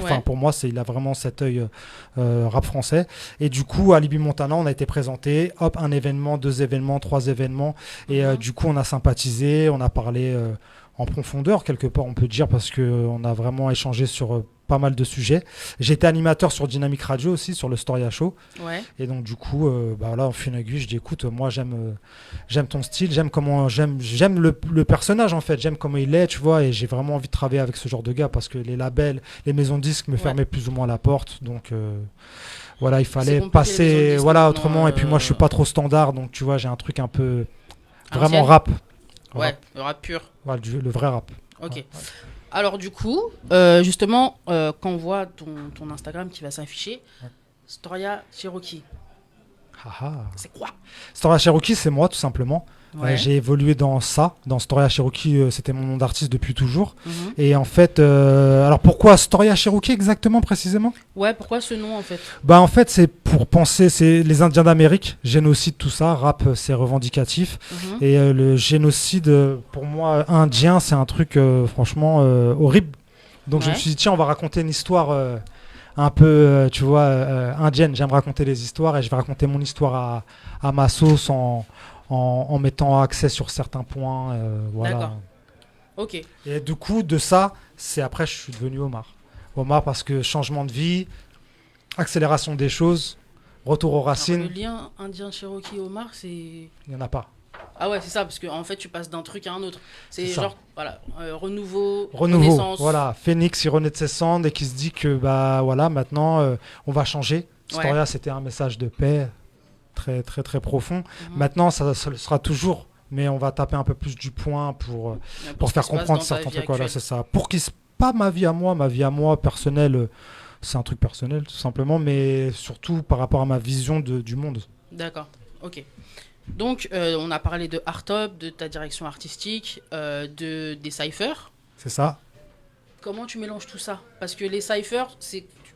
Enfin, pour moi, il a vraiment cet œil rap français. Et du coup, à Libby Montana, on a été présenté. Hop, un événement, 2 événements, 3 événements. Et du coup, on a sympathisé, on a parlé en profondeur, quelque part, on peut dire, parce qu'on a vraiment échangé sur pas mal de sujets. J'étais animateur sur Dynamic Radio aussi, sur le Storia Show. Ouais. Et donc, du coup, là, on fait une aiguille. Je dis, écoute, moi, j'aime ton style, j'aime le personnage, en fait. J'aime comment il est, tu vois. Et j'ai vraiment envie de travailler avec ce genre de gars parce que les labels, les maisons de disques me fermaient plus ou moins la porte. Donc, voilà, il fallait passer autrement. Et puis, moi, je suis pas trop standard. Donc, tu vois, j'ai un truc un peu vraiment rap. Ouais, le rap pur. Voilà, le vrai rap. Ok. Ouais. Alors du coup, justement, quand on voit ton Instagram qui va s'afficher, Storia Cherokee, c'est quoi? Storia Cherokee, c'est moi, tout simplement. Ouais. J'ai évolué dans Storia Cherokee, c'était mon nom d'artiste depuis toujours. Et en fait, alors pourquoi Storia Cherokee exactement, précisément? Ouais, pourquoi ce nom en fait? Bah en fait, c'est pour penser, c'est les Indiens d'Amérique, génocide, tout ça, rap, c'est revendicatif. Et le génocide, pour moi, indien, c'est un truc franchement horrible. Donc je me suis dit, tiens, on va raconter une histoire un peu, tu vois, indienne. J'aime raconter les histoires et je vais raconter mon histoire à ma sauce en mettant accès sur certains points. Voilà. D'accord. Ok. Et du coup, de ça, c'est après, je suis devenu Omar. Omar parce que changement de vie, accélération des choses, retour aux racines. Alors, le lien indien Cherokee Omar, c'est... Il n'y en a pas. Ah ouais, c'est ça, parce qu'en fait, tu passes d'un truc à un autre. C'est genre, voilà, renouveau, renouveau, renaissance. Voilà, Phoenix, il renaît de ses cendres et qui se dit que, bah voilà, maintenant, on va changer. Storia, c'était un message de paix très, très, très profond. Maintenant, ça sera toujours, mais on va taper un peu plus du poing pour faire comprendre certains trucs. Voilà, c'est ça. Pas ma vie à moi personnelle, c'est un truc personnel, tout simplement, mais surtout par rapport à ma vision du monde. D'accord, ok. Donc, on a parlé de Artop, de ta direction artistique, des cyphers. C'est ça. Comment tu mélanges tout ça? Parce que les cyphers,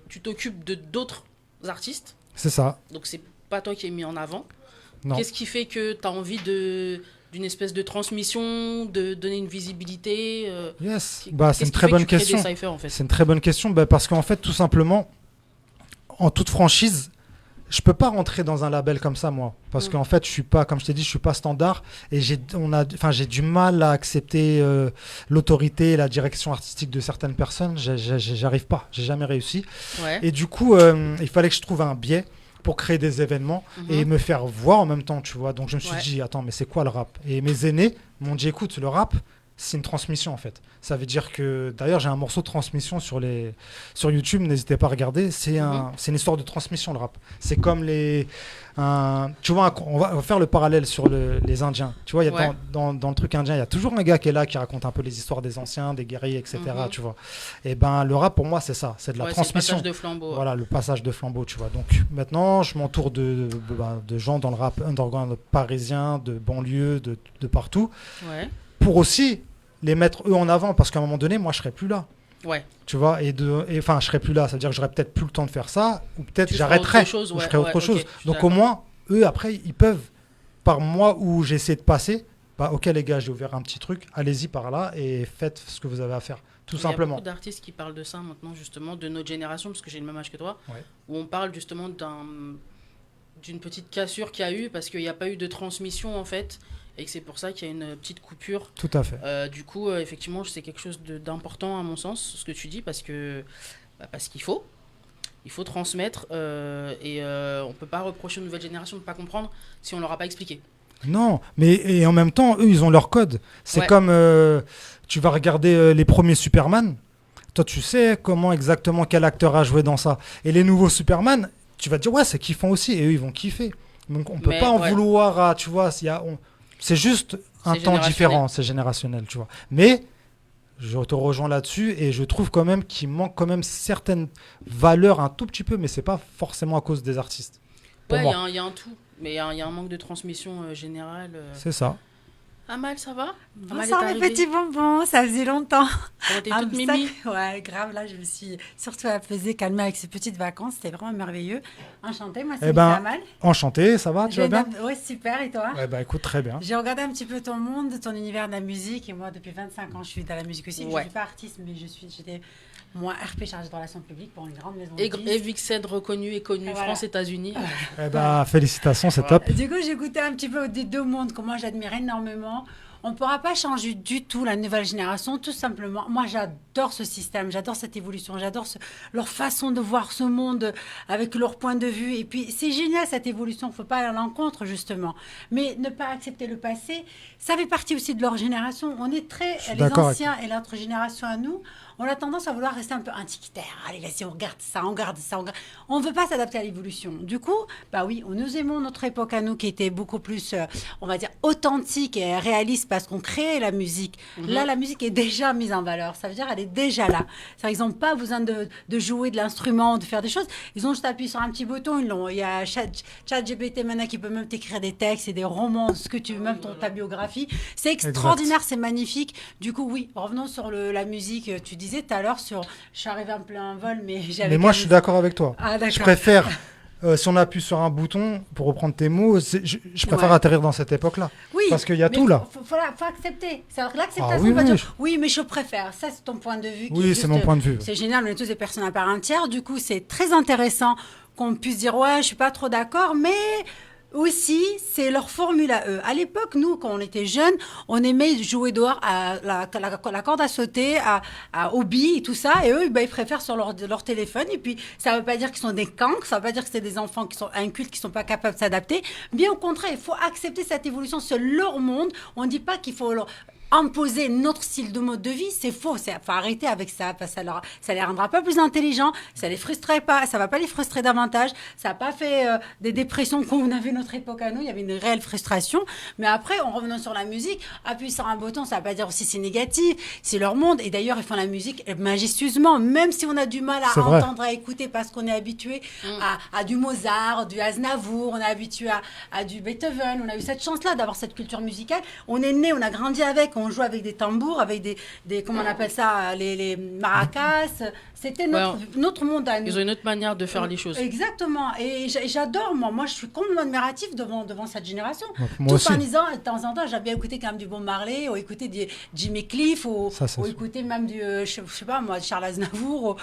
tu t'occupes de d'autres artistes. C'est ça. Donc, c'est pas toi qui es mis en avant. Non. Qu'est-ce qui fait que tu as envie d'une espèce de transmission, de donner une visibilité Yes, c'est une très bonne question. Cyphers, en fait? C'est une très bonne question parce qu'en fait, tout simplement, en toute franchise, je peux pas rentrer dans un label comme ça, moi, parce qu'en fait, je suis pas, comme je t'ai dit, je suis pas standard et j'ai du mal à accepter l'autorité et la direction artistique de certaines personnes. J'arrive pas, j'ai jamais réussi. Ouais. Et du coup, il fallait que je trouve un biais pour créer des événements et me faire voir en même temps, tu vois. Donc je me suis dit, attends, mais c'est quoi le rap? Et mes aînés m'ont dit, écoute, le rap, c'est une transmission en fait. Ça veut dire que, d'ailleurs, j'ai un morceau de transmission sur YouTube, n'hésitez pas à regarder. C'est une histoire de transmission, le rap. C'est comme tu vois, on va faire le parallèle sur les Indiens. Tu vois, dans le truc indien, il y a toujours un gars qui est là, qui raconte un peu les histoires des anciens, des guerriers, etc. Tu vois. Et le rap, pour moi, c'est ça. C'est de la transmission. C'est le passage de flambeau. Voilà, le passage de flambeau, tu vois. Donc maintenant, je m'entoure de gens dans le rap underground parisien, de banlieue, de partout. Ouais. Pour aussi les mettre eux en avant, parce qu'à un moment donné, moi, je serai plus là. Ouais. Tu vois, je serai plus là. Ça veut dire que j'aurai peut-être plus le temps de faire ça, ou peut-être j'arrêterai, ou je ferai autre chose. Donc au moins, eux, après, ils peuvent, par moi où j'ai essayé de passer, ok les gars, j'ai ouvert un petit truc, allez-y par là et faites ce que vous avez à faire, tout simplement. Il y a beaucoup d'artistes qui parlent de ça maintenant, justement, de notre génération, parce que j'ai le même âge que toi, où on parle justement d'une petite cassure qu'il y a eu, parce qu'il n'y a pas eu de transmission, en fait, et que c'est pour ça qu'il y a une petite coupure. Tout à fait. Du coup, effectivement, c'est quelque chose d'important à mon sens, ce que tu dis, parce qu'il faut. Il faut transmettre et on ne peut pas reprocher aux nouvelles générations de ne pas comprendre si on ne leur a pas expliqué. Non, et en même temps, eux, ils ont leur code. C'est comme tu vas regarder les premiers Superman. Toi, tu sais comment exactement quel acteur a joué dans ça. Et les nouveaux Superman, tu vas te dire, ouais, c'est kiffant aussi. Et eux, ils vont kiffer. Donc, on ne peut pas en vouloir à, tu vois, c'est juste un temps différent, c'est générationnel, tu vois. Mais je te rejoins là-dessus et je trouve quand même qu'il manque quand même certaines valeurs un tout petit peu, mais c'est pas forcément à cause des artistes. Ouais, il y a un tout, mais il y a un manque de transmission générale. C'est ça. Amal, ça va? Amal est Bonsoir les arrivée. petits bonbons, ça faisait longtemps. Elle était Ah, toute mais ça- mimi. Ouais, grave, là je me suis surtout apaisée, calmée avec ces petites vacances, c'était vraiment merveilleux. Enchantée, moi c'est Eh ben, Amal. enchanté, ça va, tu vas bien? Ouais, super, et toi? Ouais, bah écoute, très bien. J'ai regardé un petit peu ton monde, ton univers de la musique, et moi depuis 25 ans je suis dans la musique aussi. Je Ouais. ne suis pas artiste, mais j'étais moi RP chargée de relations publiques pour une grande maison de Et disques. Vixed reconnu et connu, Voilà. France-États-Unis. Eh ben, félicitations, c'est top. Du coup, j'ai goûté un petit peu des deux mondes que moi j'admire énormément. On ne pourra pas changer du tout la nouvelle génération, tout simplement. Moi, j'adore ce système, j'adore cette évolution, j'adore leur façon de voir ce monde avec leur point de vue. Et puis, c'est génial cette évolution, il ne faut pas aller à l'encontre, justement. Mais ne pas accepter le passé, ça fait partie aussi de leur génération. On est suis les d'accord avec anciens et notre génération à nous, on a tendance à vouloir rester un peu antiquitaire. Allez, vas-y, on regarde ça, on garde ça, on garde. On ne veut pas s'adapter à l'évolution. Du coup, bah oui, nous aimons notre époque à nous qui était beaucoup plus, on va dire, authentique et réaliste parce qu'on créait la musique. Là, la musique est déjà mise en valeur. Ça veut dire elle est déjà là. Ils n'ont pas besoin de jouer de l'instrument, de faire des choses. Ils ont juste appuyé sur un petit bouton. Il y a ChatGPT maintenant qui peut même t'écrire des textes et des romans, ce que tu veux, même ta biographie. C'est extraordinaire, c'est magnifique. Du coup, oui, revenons sur la musique. Tu disais tout à l'heure sur, je suis arrivée en plein vol, mais j'avais. Mais moi, je suis d'accord avec toi. Ah, d'accord. Je préfère, si on appuie sur un bouton, pour reprendre tes mots, je préfère Ouais. atterrir dans cette époque-là. Oui, Parce qu'il y a mais tout là. Faut accepter. C'est-à-dire que l'acceptation, Ah oui, on va oui, dire, oui, mais je préfère. Ça, c'est ton point de vue. Oui, c'est mon point de vue. C'est génial, on est tous des personnes à part entière. Du coup, c'est très intéressant qu'on puisse dire, ouais, je suis pas trop d'accord, mais aussi, c'est leur formule à eux. À l'époque, nous, quand on était jeunes, on aimait jouer dehors à la corde à sauter, aux billes et tout ça. Et eux, ils préfèrent sur leur téléphone. Et puis, ça ne veut pas dire qu'ils sont des cancres, ça ne veut pas dire que c'est des enfants qui sont incultes, qui ne sont pas capables de s'adapter. Bien au contraire, il faut accepter cette évolution. C'est leur monde. On ne dit pas qu'il faut imposer notre style de mode de vie, c'est faux. Il faut arrêter avec ça, parce que ça les rendra pas plus intelligents, ça les frustrerait pas, ça va pas les frustrer davantage. Ça n'a pas fait des dépressions comme on avait notre époque à nous. Il y avait une réelle frustration. Mais après, en revenant sur la musique, appuyer sur un bouton, ça ne va pas dire aussi c'est négatif. C'est leur monde. Et d'ailleurs, ils font la musique majestueusement, même si on a du mal à entendre, à écouter, parce qu'on est habitué à du Mozart, du Aznavour, on est habitué à du Beethoven. On a eu cette chance-là d'avoir cette culture musicale. On est né, on a grandi avec. On joue avec des tambours, avec des comment on appelle ça, les maracas. C'était notre monde à nous. Ils ont une autre manière de faire les choses. Exactement. Et j'adore, moi je suis complètement admirative devant cette génération. Moi Tout aussi. en disant, de temps en temps, j'avais bien écouté quand même du Bob Marley, ou écouter du Jimmy Cliff, ou écouter même du, je sais pas moi, Charles Aznavour.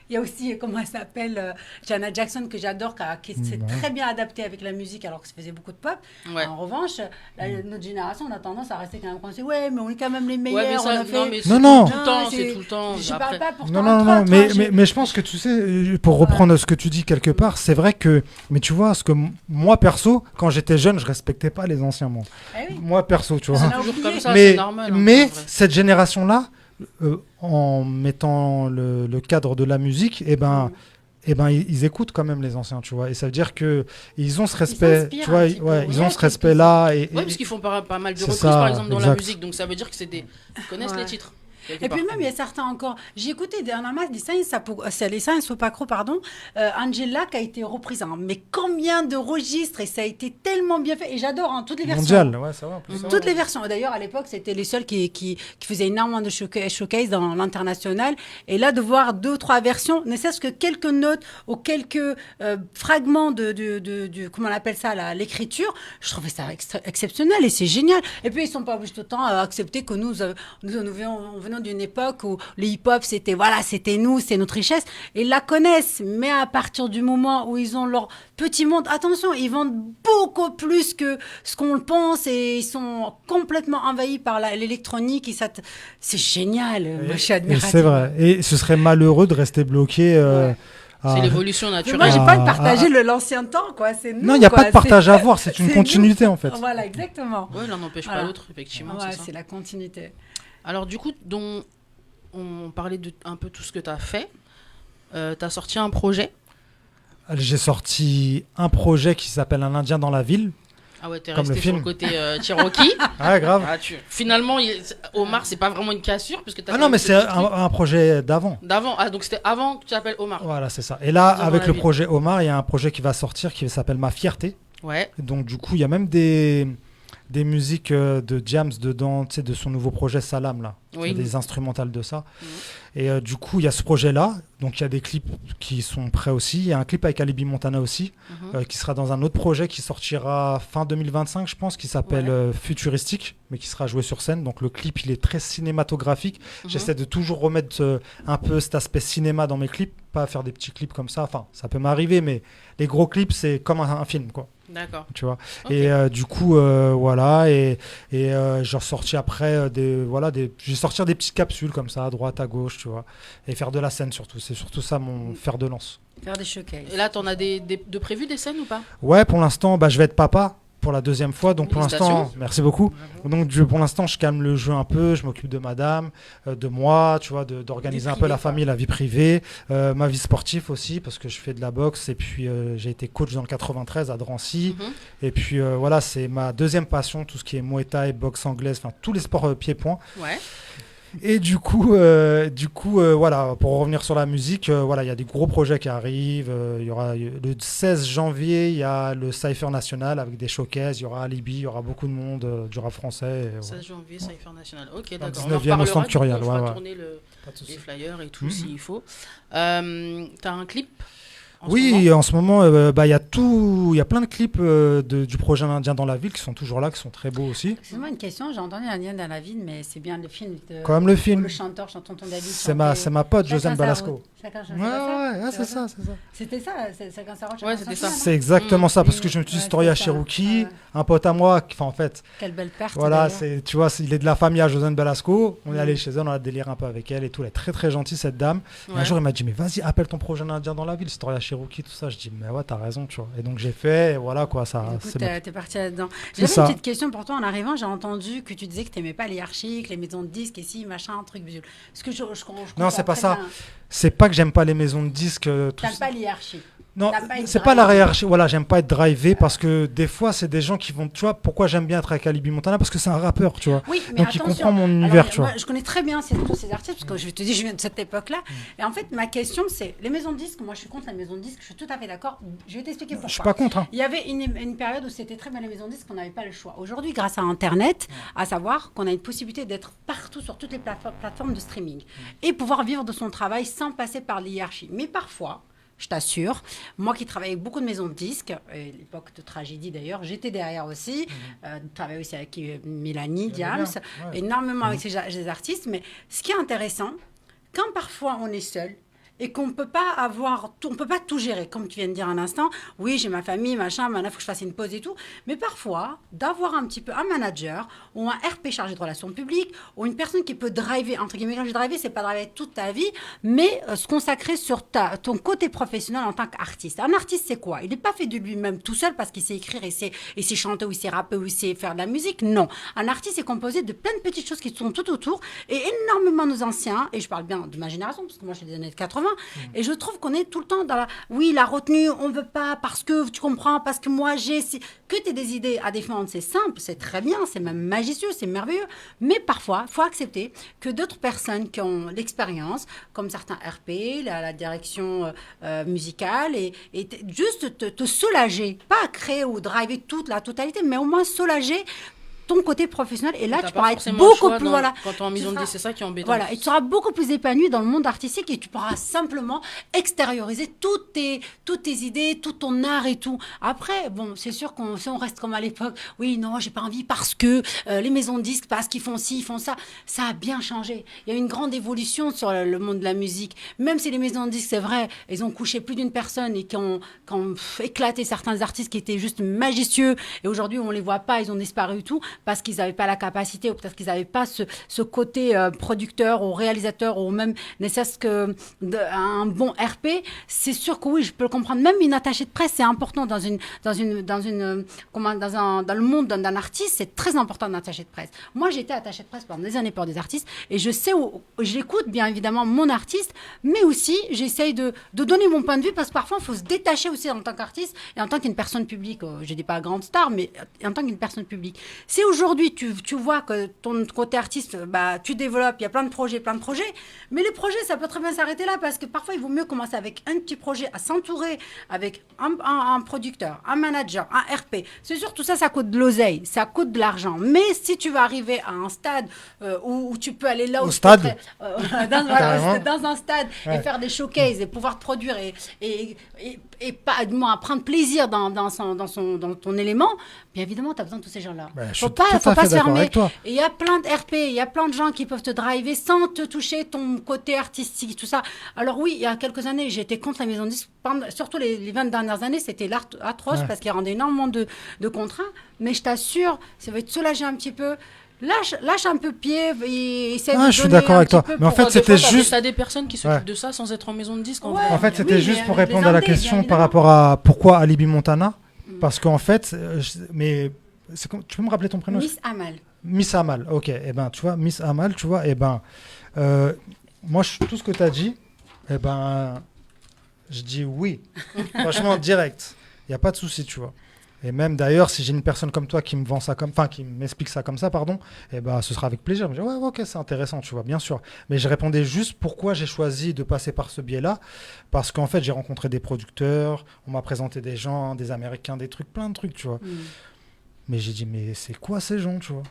Il y a aussi, comment elle s'appelle, Janet Jackson, que j'adore, qui s'est très bien adaptée avec la musique, alors que ça faisait beaucoup de pop. Ouais. En revanche, notre génération, on a tendance à rester quand même coincé. Ouais, mais on est quand même les meilleurs. Ouais, mais ça, on a fait... Non. Tout le temps, c'est tout le temps. Je Après. parle pas pour Non, mais je pense que tu sais, pour reprendre ce que tu dis quelque part, c'est vrai que, mais tu vois, ce que moi perso, quand j'étais jeune, je respectais pas les anciens, moi. Eh oui. Moi perso, tu vois. C'est toujours comme ça, mais c'est normal. mais cette génération-là, en mettant le cadre de la musique, ils écoutent quand même les anciens, tu vois. Et ça veut dire que ils ont ce respect, tu vois, ils ont ce respect-là. Oui, parce qu'ils font pas mal de c'est reprises, ça, par exemple, dans la exact. musique. Donc ça veut dire que ils connaissent les titres. Et puis même, il y a certains encore. J'ai écouté dernièrement les Saints Sopacro, pardon, Angela qui a été reprise. Mais combien de registres, et ça a été tellement bien fait. Et j'adore toutes les versions. Mondial, ouais, ça va. Toutes les versions. D'ailleurs, à l'époque, c'était les seuls qui faisaient énormément de showcase dans l'international. Et là, de voir 2 ou 3 versions, ne serait-ce que quelques notes ou quelques fragments de comment on appelle ça, l'écriture, je trouvais ça exceptionnel et c'est génial. Et puis, ils ne sont pas obligés tout le temps à accepter que nous venons d'une époque où le hip-hop, c'était nous, c'est notre richesse. Ils la connaissent, mais à partir du moment où ils ont leur petit monde, attention, ils vendent beaucoup plus que ce qu'on le pense et ils sont complètement envahis par l'électronique. C'est génial. Moi, je suis admirative. C'est vrai. Et ce serait malheureux de rester bloqué. C'est l'évolution naturelle. Moi, j'ai pas de partager l'ancien temps, quoi. C'est nous, non, il n'y a pas de partage à avoir, c'est une continuité, en fait. Voilà, exactement. Oui, l'un n'empêche pas l'autre, effectivement. Ouais, c'est la continuité. Alors, du coup, on parlait de un peu tout ce que tu as fait. Tu as sorti un projet. J'ai sorti un projet qui s'appelle Un Indien dans la ville. Ah ouais, t'es Comme resté le sur film. le côté Cherokee. Ah, grave. Finalement, Omar, c'est pas vraiment une cassure. Parce que non, mais c'est un projet d'avant. D'avant. Ah, donc c'était avant que tu t'appelles Omar. Voilà, c'est ça. Et là, avec le ville. projet Omar, il y a un projet qui va sortir qui s'appelle Ma Fierté. Ouais. Donc, du coup, il y a même des des musiques de Diams dedans, tu sais, de son nouveau projet Salam, là. Oui. Il y a des instrumentales de ça. Et du coup, il y a ce projet-là. Donc, il y a des clips qui sont prêts aussi. Il y a un clip avec Alibi Montana aussi, qui sera dans un autre projet qui sortira fin 2025, je pense, qui s'appelle Futuristique, mais qui sera joué sur scène. Donc, le clip, il est très cinématographique. J'essaie de toujours remettre un peu cet aspect cinéma dans mes clips, pas faire des petits clips comme ça. Enfin, ça peut m'arriver, mais les gros clips, c'est comme un film, quoi. D'accord. Tu vois. Okay. Et du coup, voilà. Et j'ai ressorti après je vais sortir des petites capsules comme ça, à droite, à gauche, tu vois. Et faire de la scène surtout. C'est surtout ça mon fer de lance. Faire des showcases. Et là, t'en as de prévus des scènes ou pas? Ouais, pour l'instant, je vais être papa pour la deuxième fois. Donc pour l'instant, merci beaucoup. Donc pour l'instant, je calme le jeu un peu. Je m'occupe de madame, de moi, tu vois, d'organiser un peu la famille, la vie privée, ma vie sportive aussi, parce que je fais de la boxe. Et puis j'ai été coach dans le 93 à Drancy. Et puis voilà, c'est ma deuxième passion, tout ce qui est Muay Thai, boxe anglaise, enfin tous les sports pieds-points. Ouais. Et du coup, voilà, pour revenir sur la musique, voilà, il y a des gros projets qui arrivent. Il y aura le 16 janvier, il y a le Cypher National avec des showcases. Il y aura Alibi, il y aura beaucoup de monde du rap français. 16 janvier, Cypher National. Ok, d'accord. 19e au Centre Curial. On fera tourner les flyers et tout s'il faut. T'as un clip? En ce moment, il y a plein de clips du projet Indien dans la ville qui sont toujours là, qui sont très beaux aussi. Excuse-moi une question, j'ai entendu Indien dans la ville, mais c'est bien le film. Comme le film. Le chanteur, chanton David. C'est ma pote, Josiane Balasco. C'est ça. C'était ça, c'est quand ça rentre. Ouais, c'était ça. C'est exactement ça, parce que je me suis dit, Storia Cherokee, un pote à moi, enfin en fait. Quelle belle perte. Voilà, tu vois, il est de la famille à Josiane Balasco. On est allé chez elle, on a déliré un peu avec elle et tout. Elle est très très gentille, cette dame. Un jour, il m'a dit, mais vas-y, appelle ton projet Indien dans la ville, Storia Cherokee, tout ça. Je dis, mais ouais, t'as raison, tu vois. Et donc j'ai fait, et voilà quoi, ça. T'es parti là-dedans. J'avais une petite question pour toi en arrivant. J'ai entendu que tu disais que t'aimais pas les hiérarchiques, les maisons de disques, et si, machin, un truc visuel. Ce que je non, c'est pas ça. C'est pas que j'aime pas les maisons de disques. T'aimes pas l'hiérarchie. Non, c'est pas la hiérarchie. Voilà, j'aime pas être drivé parce que des fois, c'est des gens qui vont. Tu vois, pourquoi j'aime bien être avec Alibi Montana? Parce que c'est un rappeur, tu vois. Oui, mais donc attention, il comprend mon univers, tu vois. Moi, je connais très bien tous ces artistes parce que je te dis, je viens de cette époque-là. Et en fait, ma question, c'est les maisons de disques. Moi, je suis contre les maisons de disques. Je suis tout à fait d'accord. Je vais t'expliquer pourquoi. Je suis pas contre. Hein. Il y avait une période où c'était très bien les maisons de disques, qu'on n'avait pas le choix. Aujourd'hui, grâce à Internet, à savoir qu'on a une possibilité d'être partout sur toutes les plateformes de streaming et pouvoir vivre de son travail sans passer par l'hiérarchie. Mais parfois, je t'assure, moi qui travaillais avec beaucoup de maisons de disques, à l'époque de Tragédie d'ailleurs, j'étais derrière aussi, travaillais aussi avec Mélanie, Diams, énormément avec ces artistes. Mais ce qui est intéressant, quand parfois on est seul, et qu'on peut pas on peut pas tout gérer, comme tu viens de dire un instant. Oui, j'ai ma famille, machin, maintenant il faut que je fasse une pause et tout. Mais parfois, d'avoir un petit peu un manager ou un RP chargé de relations publiques ou une personne qui peut driver, entre guillemets, quand je driver, c'est pas driver toute ta vie, mais se consacrer sur ton côté professionnel en tant qu'artiste. Un artiste, c'est quoi? Il n'est pas fait de lui-même tout seul parce qu'il sait écrire et sait chanter ou il sait rapper ou il sait faire de la musique. Non. Un artiste est composé de plein de petites choses qui sont tout autour et énormément nos anciens, et je parle bien de ma génération parce que moi je suis des années 80, et je trouve qu'on est tout le temps dans la retenue, on veut pas parce que tu comprends, parce que moi j'ai que tu aies des idées à défendre, c'est simple, c'est très bien, c'est même magicieux, c'est merveilleux, mais parfois il faut accepter que d'autres personnes qui ont l'expérience, comme certains RP, la direction musicale, et juste te soulager, pas créer ou driver toute la totalité, mais au moins soulager ton côté professionnel, et là tu pourras être beaucoup plus quand tu es en maison de disques, c'est ça qui est embêtant. Voilà, et tu seras beaucoup plus épanoui dans le monde artistique et tu pourras simplement extérioriser toutes tes idées, tout ton art et tout. Après, bon, c'est sûr si on reste comme à l'époque, oui, non, j'ai pas envie parce que les maisons de disques, parce qu'ils font ci, ils font ça, ça a bien changé. Il y a une grande évolution sur le monde de la musique. Même si les maisons de disques, c'est vrai, ils ont couché plus d'une personne et qui ont éclaté certains artistes qui étaient juste magicieux, et aujourd'hui on les voit pas, ils ont disparu et tout, parce qu'ils n'avaient pas la capacité, ou peut-être qu'ils n'avaient pas ce côté producteur ou réalisateur, ou même ne serait-ce qu'un bon RP. C'est sûr que oui, je peux le comprendre. Même une attachée de presse, c'est important dans le monde d'un artiste, c'est très important une attachée de presse. Moi, j'ai été attachée de presse pendant des années pour des artistes, et je sais où j'écoute bien évidemment mon artiste, mais aussi j'essaye de donner mon point de vue, parce que parfois il faut se détacher aussi en tant qu'artiste et en tant qu'une personne publique. Je ne dis pas grande star, mais en tant qu'une personne publique. C'est si aujourd'hui tu vois que ton côté artiste, tu développes, il y a plein de projets, mais les projets, ça peut très bien s'arrêter là parce que parfois, il vaut mieux commencer avec un petit projet, à s'entourer avec un producteur, un manager, un RP. C'est sûr, tout ça, ça coûte de l'oseille, ça coûte de l'argent. Mais si tu vas arriver à un stade où tu peux aller là où au stade dans un stade et faire des showcases et pouvoir te produire et pas, du moins, prendre plaisir dans ton élément, bien évidemment, tu as besoin de tous ces gens-là. Faut pas se fermer. Et il y a plein de RP, il y a plein de gens qui peuvent te driver sans te toucher ton côté artistique, tout ça. Alors oui, il y a quelques années, j'étais contre la maison de disques, surtout les 20 dernières années, c'était atroce parce qu'il rendait énormément de contrats. Mais je t'assure, ça va te soulager un petit peu. Lâche un peu pied et essaie de je suis d'accord avec toi. Mais en fait, c'était juste. T'as des personnes qui s'occupent de ça sans être en maison de disque. En fait, c'était juste pour répondre à la question par rapport à pourquoi Alibi Montana. Parce qu'en fait, tu peux me rappeler ton prénom? Miss Amal. Miss Amal, ok. Eh ben, tu vois, Miss Amal, tu vois, moi, tout ce que tu as dit, je dis oui. Franchement, direct. Il n'y a pas de souci, tu vois. Et même d'ailleurs, si j'ai une personne comme toi qui me vend ça qui m'explique ça comme ça, pardon, ce sera avec plaisir. Je me dis, ouais, ok, c'est intéressant, tu vois, bien sûr. Mais je répondais juste pourquoi j'ai choisi de passer par ce biais-là. Parce qu'en fait, j'ai rencontré des producteurs, on m'a présenté des gens, des Américains, des trucs, plein de trucs, tu vois. Mais j'ai dit, mais c'est quoi ces gens, tu vois?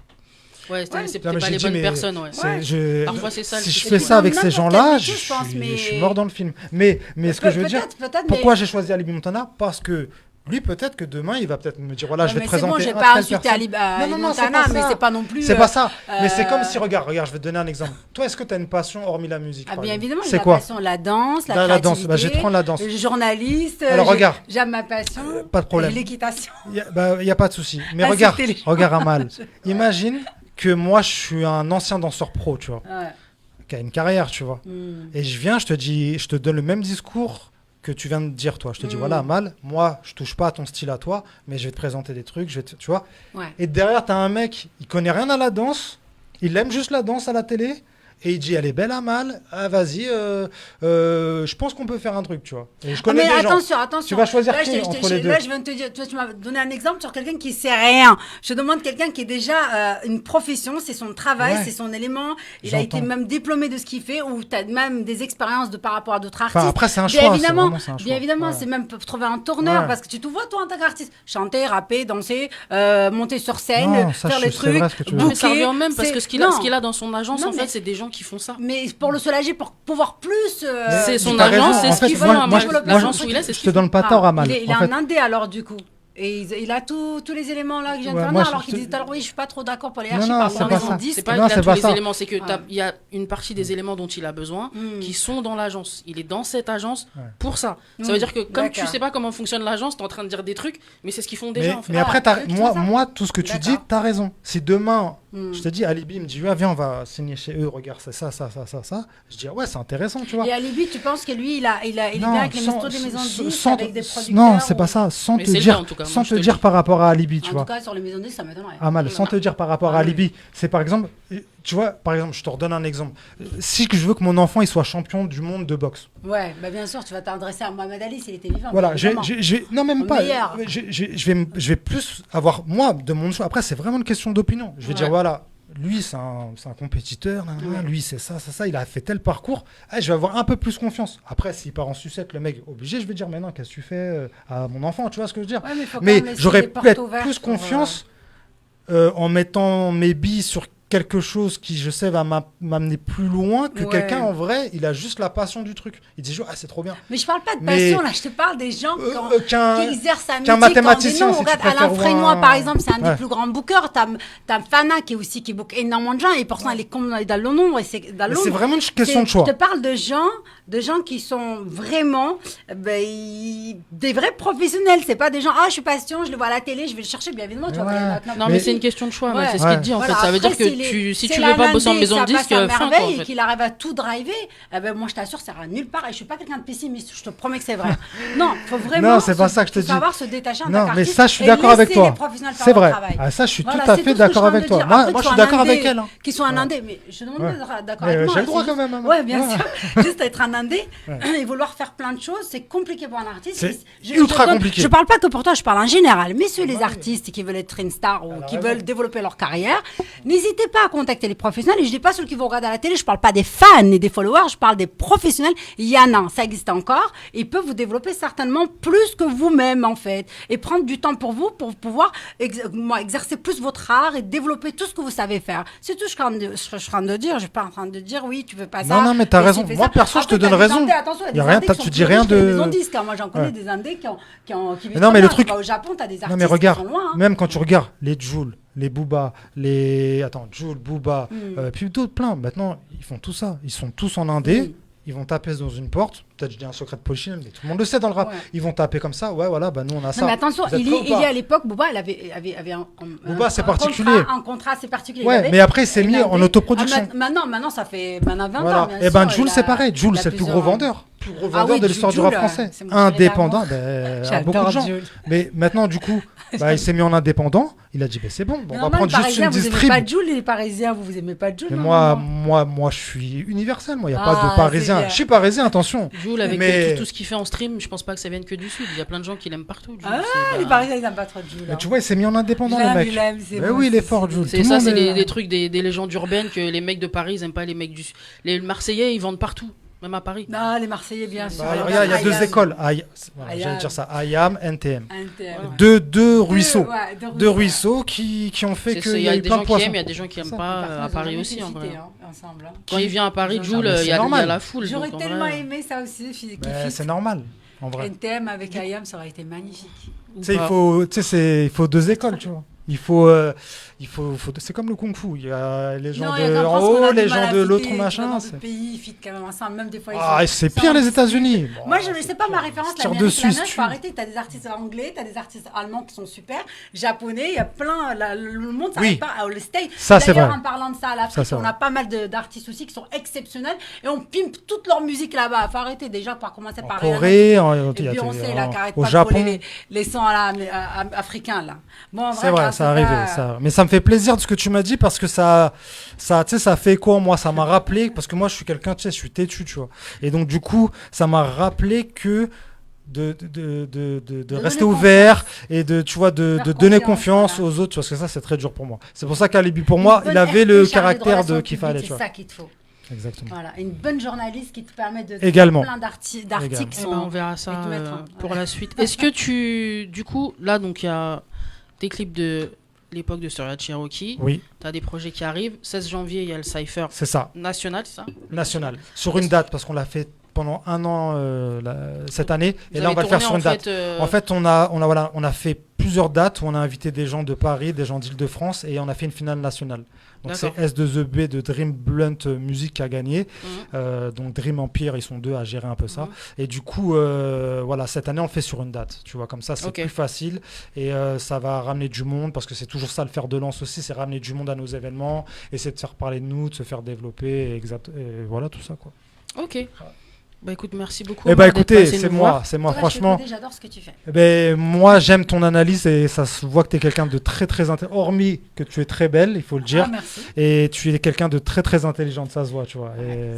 Ouais, c'est peut-être pas les bonnes personnes, ouais. Parfois, c'est ça. Si je fais ça avec ces gens-là, je suis mort dans le film. Mais ce que je veux dire, pourquoi j'ai choisi Alibi Montana? Parce que lui, peut-être que demain, il va peut-être me dire, voilà, je vais te présenter. C'est bon, j'ai pas insulté Ali Montana, mais c'est pas non plus. C'est pas ça. Mais c'est comme si, regarde, je vais te donner un exemple. Toi, est-ce que tu as une passion hormis la musique? Ah, bien évidemment, c'est quoi? Passion, la danse, la créativité. Je vais te prendre la danse. Journaliste. Alors regarde. J'aime ma passion. Pas de problème. L'équitation. Il y a pas de souci. Mais regarde Amal. Imagine que moi, je suis un ancien danseur pro, tu vois, qui a une carrière, tu vois. Et je viens, je te donne le même discours que tu viens de dire, toi. Je te dis, voilà, Amal, moi, je touche pas à ton style à toi, mais je vais te présenter des trucs, tu vois. Et derrière, tu as un mec, il connaît rien à la danse, il aime juste la danse à la télé, et il dit, elle est belle, Amal, vas-y, je pense qu'on peut faire un truc, tu vois. Et je connais des gens. Attention. Tu vas choisir qui entre les deux. Là, je viens de te dire, tu m'as donné un exemple sur quelqu'un qui sait rien. Je demande quelqu'un qui est déjà une profession, c'est son travail, c'est son élément. Il a été même diplômé de ce qu'il fait, ou tu as même des expériences par rapport à d'autres artistes. Après, c'est un choix. Bien évidemment, c'est même trouver un tourneur, parce que tu te vois, toi, en tant qu'artiste, chanter, rapper, danser, monter sur scène, faire les trucs, booker. Ça revient même, parce que ce qu'il a dans son agence, en fait, c'est des gens qui font ça. Mais pour le soulager, pour pouvoir plus. C'est son agence, c'est ce qu'il veut. L'agence où il est, c'est ce qu'il veut. Je te donne pas tort, Amal. Il est un indé alors, du coup. Et il a tous les éléments là que je viens de faire, alors qu'il disait tout à l'heure, oui, je suis pas trop d'accord pour les hiérarchies par rapport à maison de disques. C'est pas qu'il a tous les éléments, c'est que il y a une partie des éléments dont il a besoin qui sont dans l'agence. Il est dans cette agence pour ça. Ça veut dire que comme tu sais pas comment fonctionne l'agence, t'es en train de dire des trucs, mais c'est ce qu'ils font déjà. Mais après, moi, tout ce que tu dis, t'as raison. Si demain, je te dis, Alibi me dit, viens, on va signer chez eux, regarde, c'est ça. Je dis, ouais, c'est intéressant, tu vois. Et Alibi, tu penses que lui, il est bien avec les maisons de disques, avec des producteurs? Non, c'est pas ça. Sans te dire par rapport à Alibi, tu vois. En tout cas, sur les maisons de disques, ça m'étonnerait. Amal, sans te dire par rapport à Alibi, c'est par exemple, tu vois, je te redonne un exemple. Si je veux que mon enfant il soit champion du monde de boxe. Ouais, bien sûr, tu vas t'adresser à Mohamed Ali s'il était vivant. Voilà, non, même pas. Je vais plus avoir, moi, de mon choix. Après, c'est vraiment une question d'opinion. Je vais dire, voilà, lui, c'est un compétiteur, lui, c'est ça, il a fait tel parcours. Je vais avoir un peu plus confiance. Après, s'il part en sucette, le mec obligé, je vais dire, mais non, qu'est-ce que tu fais à mon enfant, tu vois ce que je veux dire? Mais j'aurais peut-être plus confiance en mettant mes billes sur quelque chose qui, je sais, va m'amener plus loin que quelqu'un, en vrai, il a juste la passion du truc. Il dit, c'est trop bien. Mais je parle pas de passion, là, je te parle des gens qui exercent un métier. Qu'un mathématicien, regarde, Alain Frénois, par exemple, c'est un des plus grands bookers. T'as Fana qui book énormément de gens, et pourtant, elle est comme dans le nombre. C'est vraiment une question de choix. Je te parle de gens qui sont vraiment des vrais professionnels. C'est pas des gens, je suis passion, je le vois à la télé, je vais le chercher, bien évidemment. Tu vois, non, mais c'est une question de choix, c'est ce qu'il dit, en fait. Ça veut dire que si tu veux pas bosser en maison de disque, fin quoi, en fait. Qu'il arrive à tout driver, eh ben moi je t'assure, ça ira nulle part. Et je suis pas quelqu'un de pessimiste, je te promets que c'est vrai. Non, faut vraiment. Non, c'est pas ça que je te dis. Savoir se détacher Non, mais ça, je suis d'accord avec toi. C'est vrai. Ça, je suis tout à fait d'accord avec toi. Moi, je suis d'accord avec elle. Qui sont un indé, mais je demande d'être d'accord avec moi. J'ai le droit quand même. Ouais, bien sûr. Juste être un indé et vouloir faire plein de choses, c'est compliqué pour un artiste. C'est ultra compliqué. Je parle pas que pour toi, je parle en général. Messieurs les artistes qui veulent être une star ou qui veulent développer leur carrière, n'hésitez pas à contacter les professionnels. Et je dis pas ceux qui vont regarder à la télé, je parle pas des fans et des followers, je parle des professionnels. Il y en a, ça existe encore. Ils peuvent vous développer certainement plus que vous-même, en fait. Et prendre du temps pour vous, pour pouvoir exercer plus votre art et développer tout ce que vous savez faire. C'est tout ce que je suis en train de dire. Je suis pas en train de dire, oui, tu veux pas ça. Non, mais t'as raison. Moi, perso, je te donne raison. Attention, il y a des indés qui dis rien de. Moi, j'en connais des indés qui vivent non, mais le truc. Au Japon, t'as des artistes. Non, mais regarde, qui sont loin, même quand tu regardes les Jul, les Booba, Jul, Booba, puis d'autres plein. Maintenant, ils font tout ça. Ils sont tous en indé. Ils vont taper dans une porte. Peut-être je dis un secret de polichinelle, mais tout le monde le sait dans le rap. Ouais. Ils vont taper comme ça. Ouais, voilà, bah nous on a ça. Non, mais attention, il y a à l'époque, Booba, il avait Booba, c'est particulier. Un contrat assez particulier. Ouais, mais après, il s'est mis en autoproduction. Maintenant, ça fait 20 voilà. ans. Et ben, Jul, c'est pareil. Jul, c'est le plus gros vendeur. Plus gros vendeur de l'histoire du rap français. Indépendant, beaucoup de gens. Mais maintenant, du coup, il s'est mis en indépendant. Il a dit, c'est bon, on va prendre juste une distrib. Vous aimez pas Jul, les Parisiens, vous aimez pas Jul? Moi, je suis universel. Moi, il n'y a pas de Parisien. Je suis parisien, attention. Jul, avec tout ce qu'il fait en stream, je pense pas que ça vienne que du Sud. Il y a plein de gens qui l'aiment partout. Les Parisiens, ils n'aiment pas trop Jul. Mais tu vois, il s'est mis en indépendant, le mec. Oui, il est fort, Jul. C'est ça, c'est des trucs, des légendes urbaines que les mecs de Paris n'aiment pas les mecs du Sud. Les Marseillais, ils vendent partout. Même à Paris. Non, les Marseillais, bien sûr. Il y a deux écoles. J'allais dire ça. IAM, NTM. Deux ruisseaux. Deux ruisseaux qui ont fait qu'il y a eu plein de poissons. Il y a des gens qui n'aiment pas à Paris aussi. En vrai. Quand il vient à Paris, Jul, il y a la foule. J'aurais tellement aimé ça aussi. C'est normal. En vrai. NTM avec IAM, ça aurait été magnifique. Il faut deux écoles, tu vois. Il faut c'est comme le kung-fu. Il y a les gens en haut, les gens de l'autre machin. Dans d'autres pays, ils fit quand même ensemble, même des fois. C'est pire les États-Unis. Moi, je ne sais pas ma référence. Il faut arrêter. T'as des artistes anglais, t'as des artistes allemands qui sont super, japonais. Il y a plein. Le monde s'arrête pas au States. Ça, c'est vrai. En parlant de ça, à l'Afrique, on a pas mal d'artistes aussi qui sont exceptionnels et on pimpe toute leur musique là-bas. Il faut arrêter déjà par commencer par Corée, Beyoncé, là, qui arrête pas de coller les sons africains là. C'est vrai, ça arrive. Mais ça me fait plaisir de ce que tu m'as dit parce que ça fait écho en moi. Ça m'a rappelé, parce que moi je suis quelqu'un, je suis têtu, tu vois. Et donc du coup, ça m'a rappelé que de rester ouvert et de donner confiance aux autres, parce que ça c'est très dur pour moi. C'est pour ça qu'Alibi, pour moi, il avait le caractère qu'il fallait. C'est ça qu'il te faut. Exactement. Voilà, une bonne journaliste qui te permet de également plein d'articles. On verra ça pour la suite. Est-ce que du coup, là, donc il y a des clips de l'époque de Storia Cherokee. Oui. Tu as des projets qui arrivent. 16 janvier, il y a le Cypher. C'est ça. National, c'est ça? National. Sur une date, parce qu'on l'a fait pendant un an cette année. Et là, on va le faire sur une date. En fait, on a fait plusieurs dates où on a invité des gens de Paris, des gens d'Île-de-France, et on a fait une finale nationale. Donc c'est S2EB de Dream Blunt Music qui a gagné. Donc Dream Empire, ils sont deux à gérer un peu ça. Et du coup, cette année, on le fait sur une date. Tu vois, comme ça, c'est plus facile. Et ça va ramener du monde, parce que c'est toujours ça le fer de lance aussi, c'est ramener du monde à nos événements, essayer de faire parler de nous, de se faire développer, et voilà, tout ça, quoi. Ok. Bah écoute, merci beaucoup. Écoutez, c'est moi franchement. J'adore ce que tu fais. Moi, j'aime ton analyse et ça se voit que tu es quelqu'un de très très intelligent. Hormis que tu es très belle, il faut le dire. Merci. Et tu es quelqu'un de très très intelligent, ça se voit, tu vois.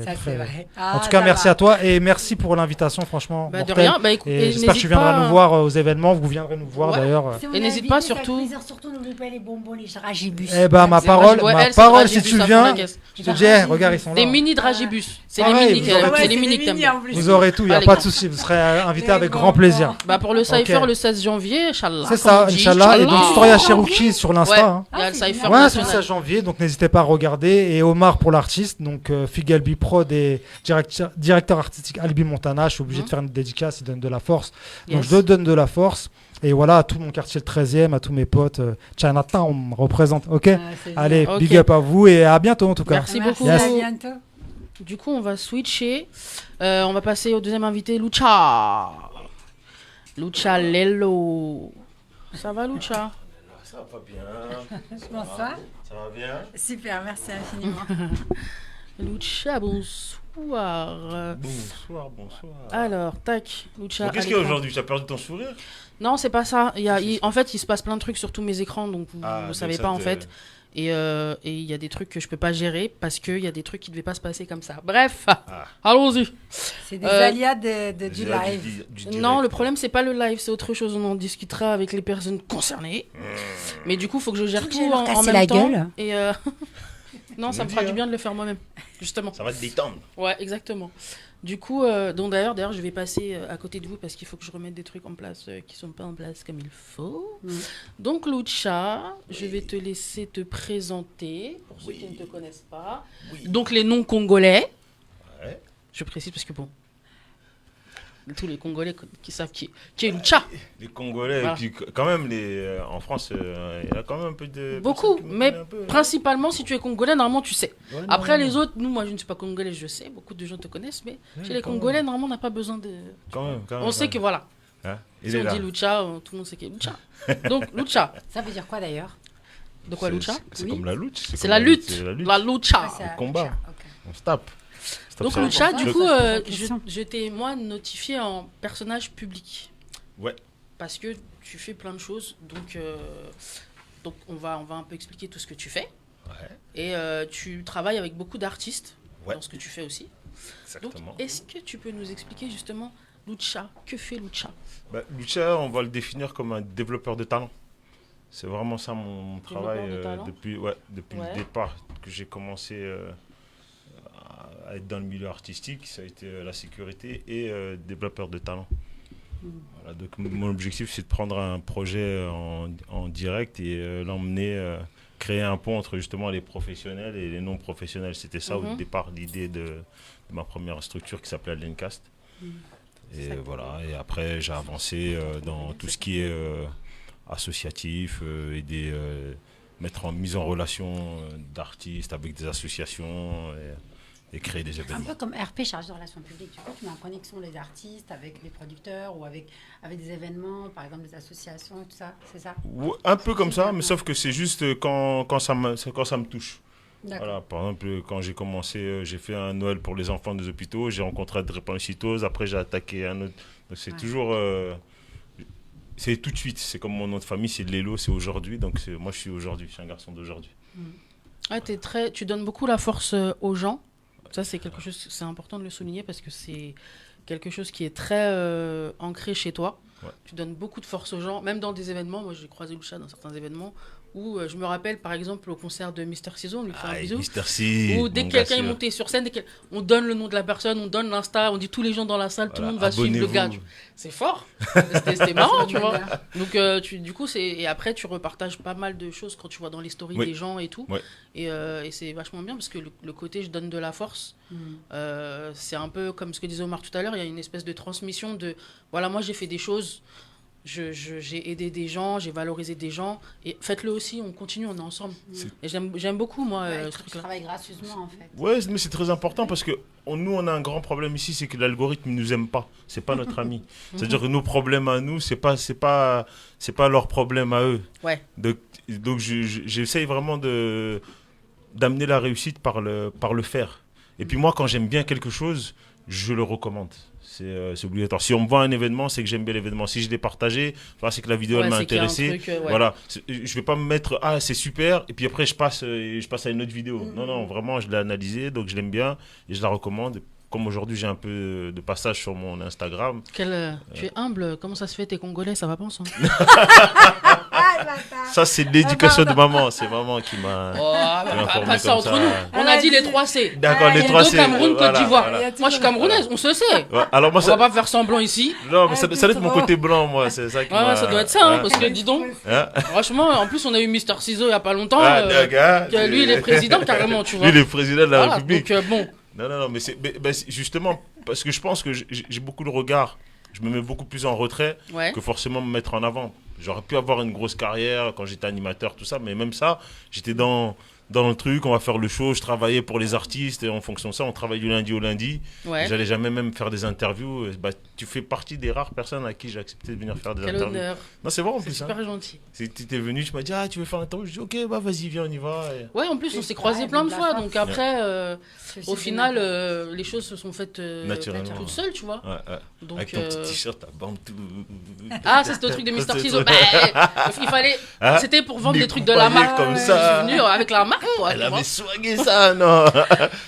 Ça c'est vrai. En tout cas, merci à toi et merci pour l'invitation, franchement. De rien. Et j'espère que tu viendras nous voir aux événements. Vous viendrez nous voir d'ailleurs. Et n'hésite pas surtout. Surtout n'oublie pas les bonbons, les dragibus. Ma parole, si tu viens, je te dis, regarde, ils sont là. Des mini dragibus. C'est les mini que t'aimes bien. Vous aurez tout. Il n'y a pas de souci, vous serez invité avec grand plaisir. Pour le Cypher le 16 janvier, Inch'Allah. C'est ça, Inch'Allah. Et donc Storia Cherokee sur l'Insta. Il y a le Cypher c'est le 16 janvier, donc n'hésitez pas à regarder. Et Omar pour l'artiste, donc Fig Albi Prod et directeur artistique Albi Montana. Je suis obligé de faire une dédicace, il donne de la force. Donc je donne de la force. Et voilà, à tout mon quartier le 13e, à tous mes potes, Chinatown, on me représente. Ok. Allez, big up à vous et à bientôt en tout cas. Merci beaucoup. À bientôt. Du coup, on va switcher. On va passer au deuxième invité, Lucha. Lucha Lelo. Ça va, Lucha? Ça va bien. Bonsoir. Ça va bien. Super, merci infiniment. Lucha, bonsoir. Bonsoir. Alors, tac, Lucha. Qu'est-ce qu'il y a aujourd'hui? Tu as perdu ton sourire? Non, c'est pas ça. En fait, il se passe plein de trucs sur tous mes écrans, donc vous ne savez pas en fait. Et il y a des trucs que je peux pas gérer parce qu'il y a des trucs qui devaient pas se passer comme ça. Bref, allons-y. C'est des aléas du live. Non, le problème, c'est pas le live, c'est autre chose. On en discutera avec les personnes concernées. Mais du coup, il faut que je gère tout en même temps. Gueule. Et non, ça me fera du bien de le faire moi-même, justement. Ça va te détendre. Ouais, exactement. Du coup, donc d'ailleurs, je vais passer à côté de vous parce qu'il faut que je remette des trucs en place qui sont pas en place comme il faut. Donc, Lucha, je vais te laisser te présenter pour ceux qui ne te connaissent pas. Donc, les noms congolais. Ouais. Je précise parce que bon, tous les Congolais qui savent qui est Lucha. Les Congolais, voilà. Et puis quand même, en France, il y a quand même un peu de... Beaucoup, mais principalement, si tu es Congolais, normalement, tu sais. Ouais, après, les autres, moi, je ne suis pas Congolais, je sais, beaucoup de gens te connaissent, mais chez les Congolais, normalement, on n'a pas besoin de... Quand même. On sait que voilà. Hein, si on dit Lucha, tout le monde sait qu'il y a Lucha. Donc, Lucha. Ça veut dire quoi, d'ailleurs? De quoi, Lucha? C'est comme la lutte. C'est la lutte. La Lucha. Le combat. Okay. On se tape. Donc Lucha, du coup, je t'ai, moi, notifié en personnage public. Ouais. Parce que tu fais plein de choses, donc on va un peu expliquer tout ce que tu fais. Ouais. Et tu travailles avec beaucoup d'artistes dans ce que tu fais aussi. Exactement. Donc, est-ce que tu peux nous expliquer justement Lucha? Que fait Lucha? Lucha, on va le définir comme un développeur de talent. C'est vraiment ça mon travail depuis le départ que j'ai commencé... à être dans le milieu artistique, ça a été la sécurité et développeur de talent. Voilà, donc mon objectif, c'est de prendre un projet en direct et l'emmener, créer un pont entre justement les professionnels et les non-professionnels. C'était ça au départ, l'idée de ma première structure qui s'appelait Lencast. Et voilà, et après j'ai avancé dans tout ce qui est associatif, aider, mettre en mise en relation d'artistes avec des associations et créer des événements. Un peu comme RP, chargé de relations publiques. Du coup, tu mets en connexion les artistes avec les producteurs ou avec des événements, par exemple des associations et tout ça, c'est ça? Un peu comme ça, mais sauf que c'est juste quand ça me touche. Voilà, par exemple, quand j'ai commencé, j'ai fait un Noël pour les enfants des hôpitaux, j'ai rencontré la drépanocytose, après j'ai attaqué un autre. Donc c'est toujours... c'est tout de suite, c'est comme mon nom de famille, c'est Lélo, c'est aujourd'hui, donc moi je suis aujourd'hui, je suis un garçon d'aujourd'hui. Tu donnes beaucoup la force aux gens. Ça, c'est quelque chose, c'est important de le souligner parce que c'est quelque chose qui est très ancré chez toi. Ouais. Tu donnes beaucoup de force aux gens, même dans des événements. Moi, j'ai croisé Lucha dans certains événements où je me rappelle, par exemple, au concert de Mister Ciso, on lui fait un bisou. Mister C. Où dès que quelqu'un est monté sur scène, on donne le nom de la personne, on donne l'Insta, on dit tous les gens dans la salle, tout le monde va suivre le gars. C'est fort. C'était marrant, tu vois. Donc, du coup, et après, tu repartages pas mal de choses quand tu vois dans les stories des gens et tout. Ouais. Et c'est vachement bien parce que le côté je donne de la force, c'est un peu comme ce que disait Omar tout à l'heure, il y a une espèce de transmission de voilà, moi j'ai fait des choses. J'ai aidé des gens, j'ai valorisé des gens. Et faites-le aussi, on continue, on est ensemble. Et j'aime beaucoup, moi, ce truc-là. Tu travailles gracieusement, en fait. Ouais, mais c'est très important parce que nous, on a un grand problème ici, c'est que l'algorithme ne nous aime pas. C'est pas notre ami. C'est-à-dire que nos problèmes à nous, c'est pas leurs problèmes à eux. Ouais. Donc j'essaye vraiment d'amener la réussite par le faire. Et puis moi, quand j'aime bien quelque chose, je le recommande. C'est obligatoire. Si on me voit un événement, c'est que j'aime bien l'événement. Si je l'ai partagé, c'est que la vidéo elle m'a intéressé. Voilà. Je vais pas me mettre c'est super et puis après je passe à une autre vidéo. Non, vraiment je l'ai analysé, donc je l'aime bien et je la recommande. Comme aujourd'hui j'ai un peu de passage sur mon Instagram. Tu es humble. Comment ça se fait, t'es congolais, ça va pas ensemble. Ça c'est l'éducation de maman. C'est maman qui m'a informé pas ça entre nous. On a dit les 3 C. D'accord, les 3 C. Cameroun, Côte d'Ivoire. Moi je suis camerounaise, on se sait. Ouais, alors moi, on va pas faire semblant ici. Non, mais ça doit être mon côté blanc, moi. C'est ça qui ça doit être ça, parce que dis donc. Franchement, en plus on a eu Mister Ciso il y a pas longtemps. Lui il est président carrément, tu vois. Lui il est président de la République. Donc bon. Non, mais c'est justement parce que je pense que j'ai beaucoup de regard. Je me mets beaucoup plus en retrait que forcément me mettre en avant. J'aurais pu avoir une grosse carrière quand j'étais animateur, tout ça, mais même ça, j'étais dans dans le truc, on va faire le show. Je travaillais pour les artistes et en fonction de ça, on travaille du lundi au lundi. Ouais. J'allais jamais même faire des interviews. Bah, tu fais partie des rares personnes à qui j'ai accepté de venir faire des interviews. Quel honneur. Non, c'est vrai en plus. C'est super gentil. Tu étais venu, tu m'as dit, tu veux faire une interview? Je dis, ok, bah vas-y, viens, on y va. Et... Ouais, en plus, on s'est croisés plein de fois. Donc après, au final, les choses se sont faites toutes seules, tu vois. Ouais. Donc, avec ton petit t-shirt à bande tout. Ah, ça c'était au truc de Mister Ciseaux. Il fallait. C'était pour vendre des trucs de la marque. Comme ça. Je suis venu avec la marque, quoi. Elle avait swagué ça, non?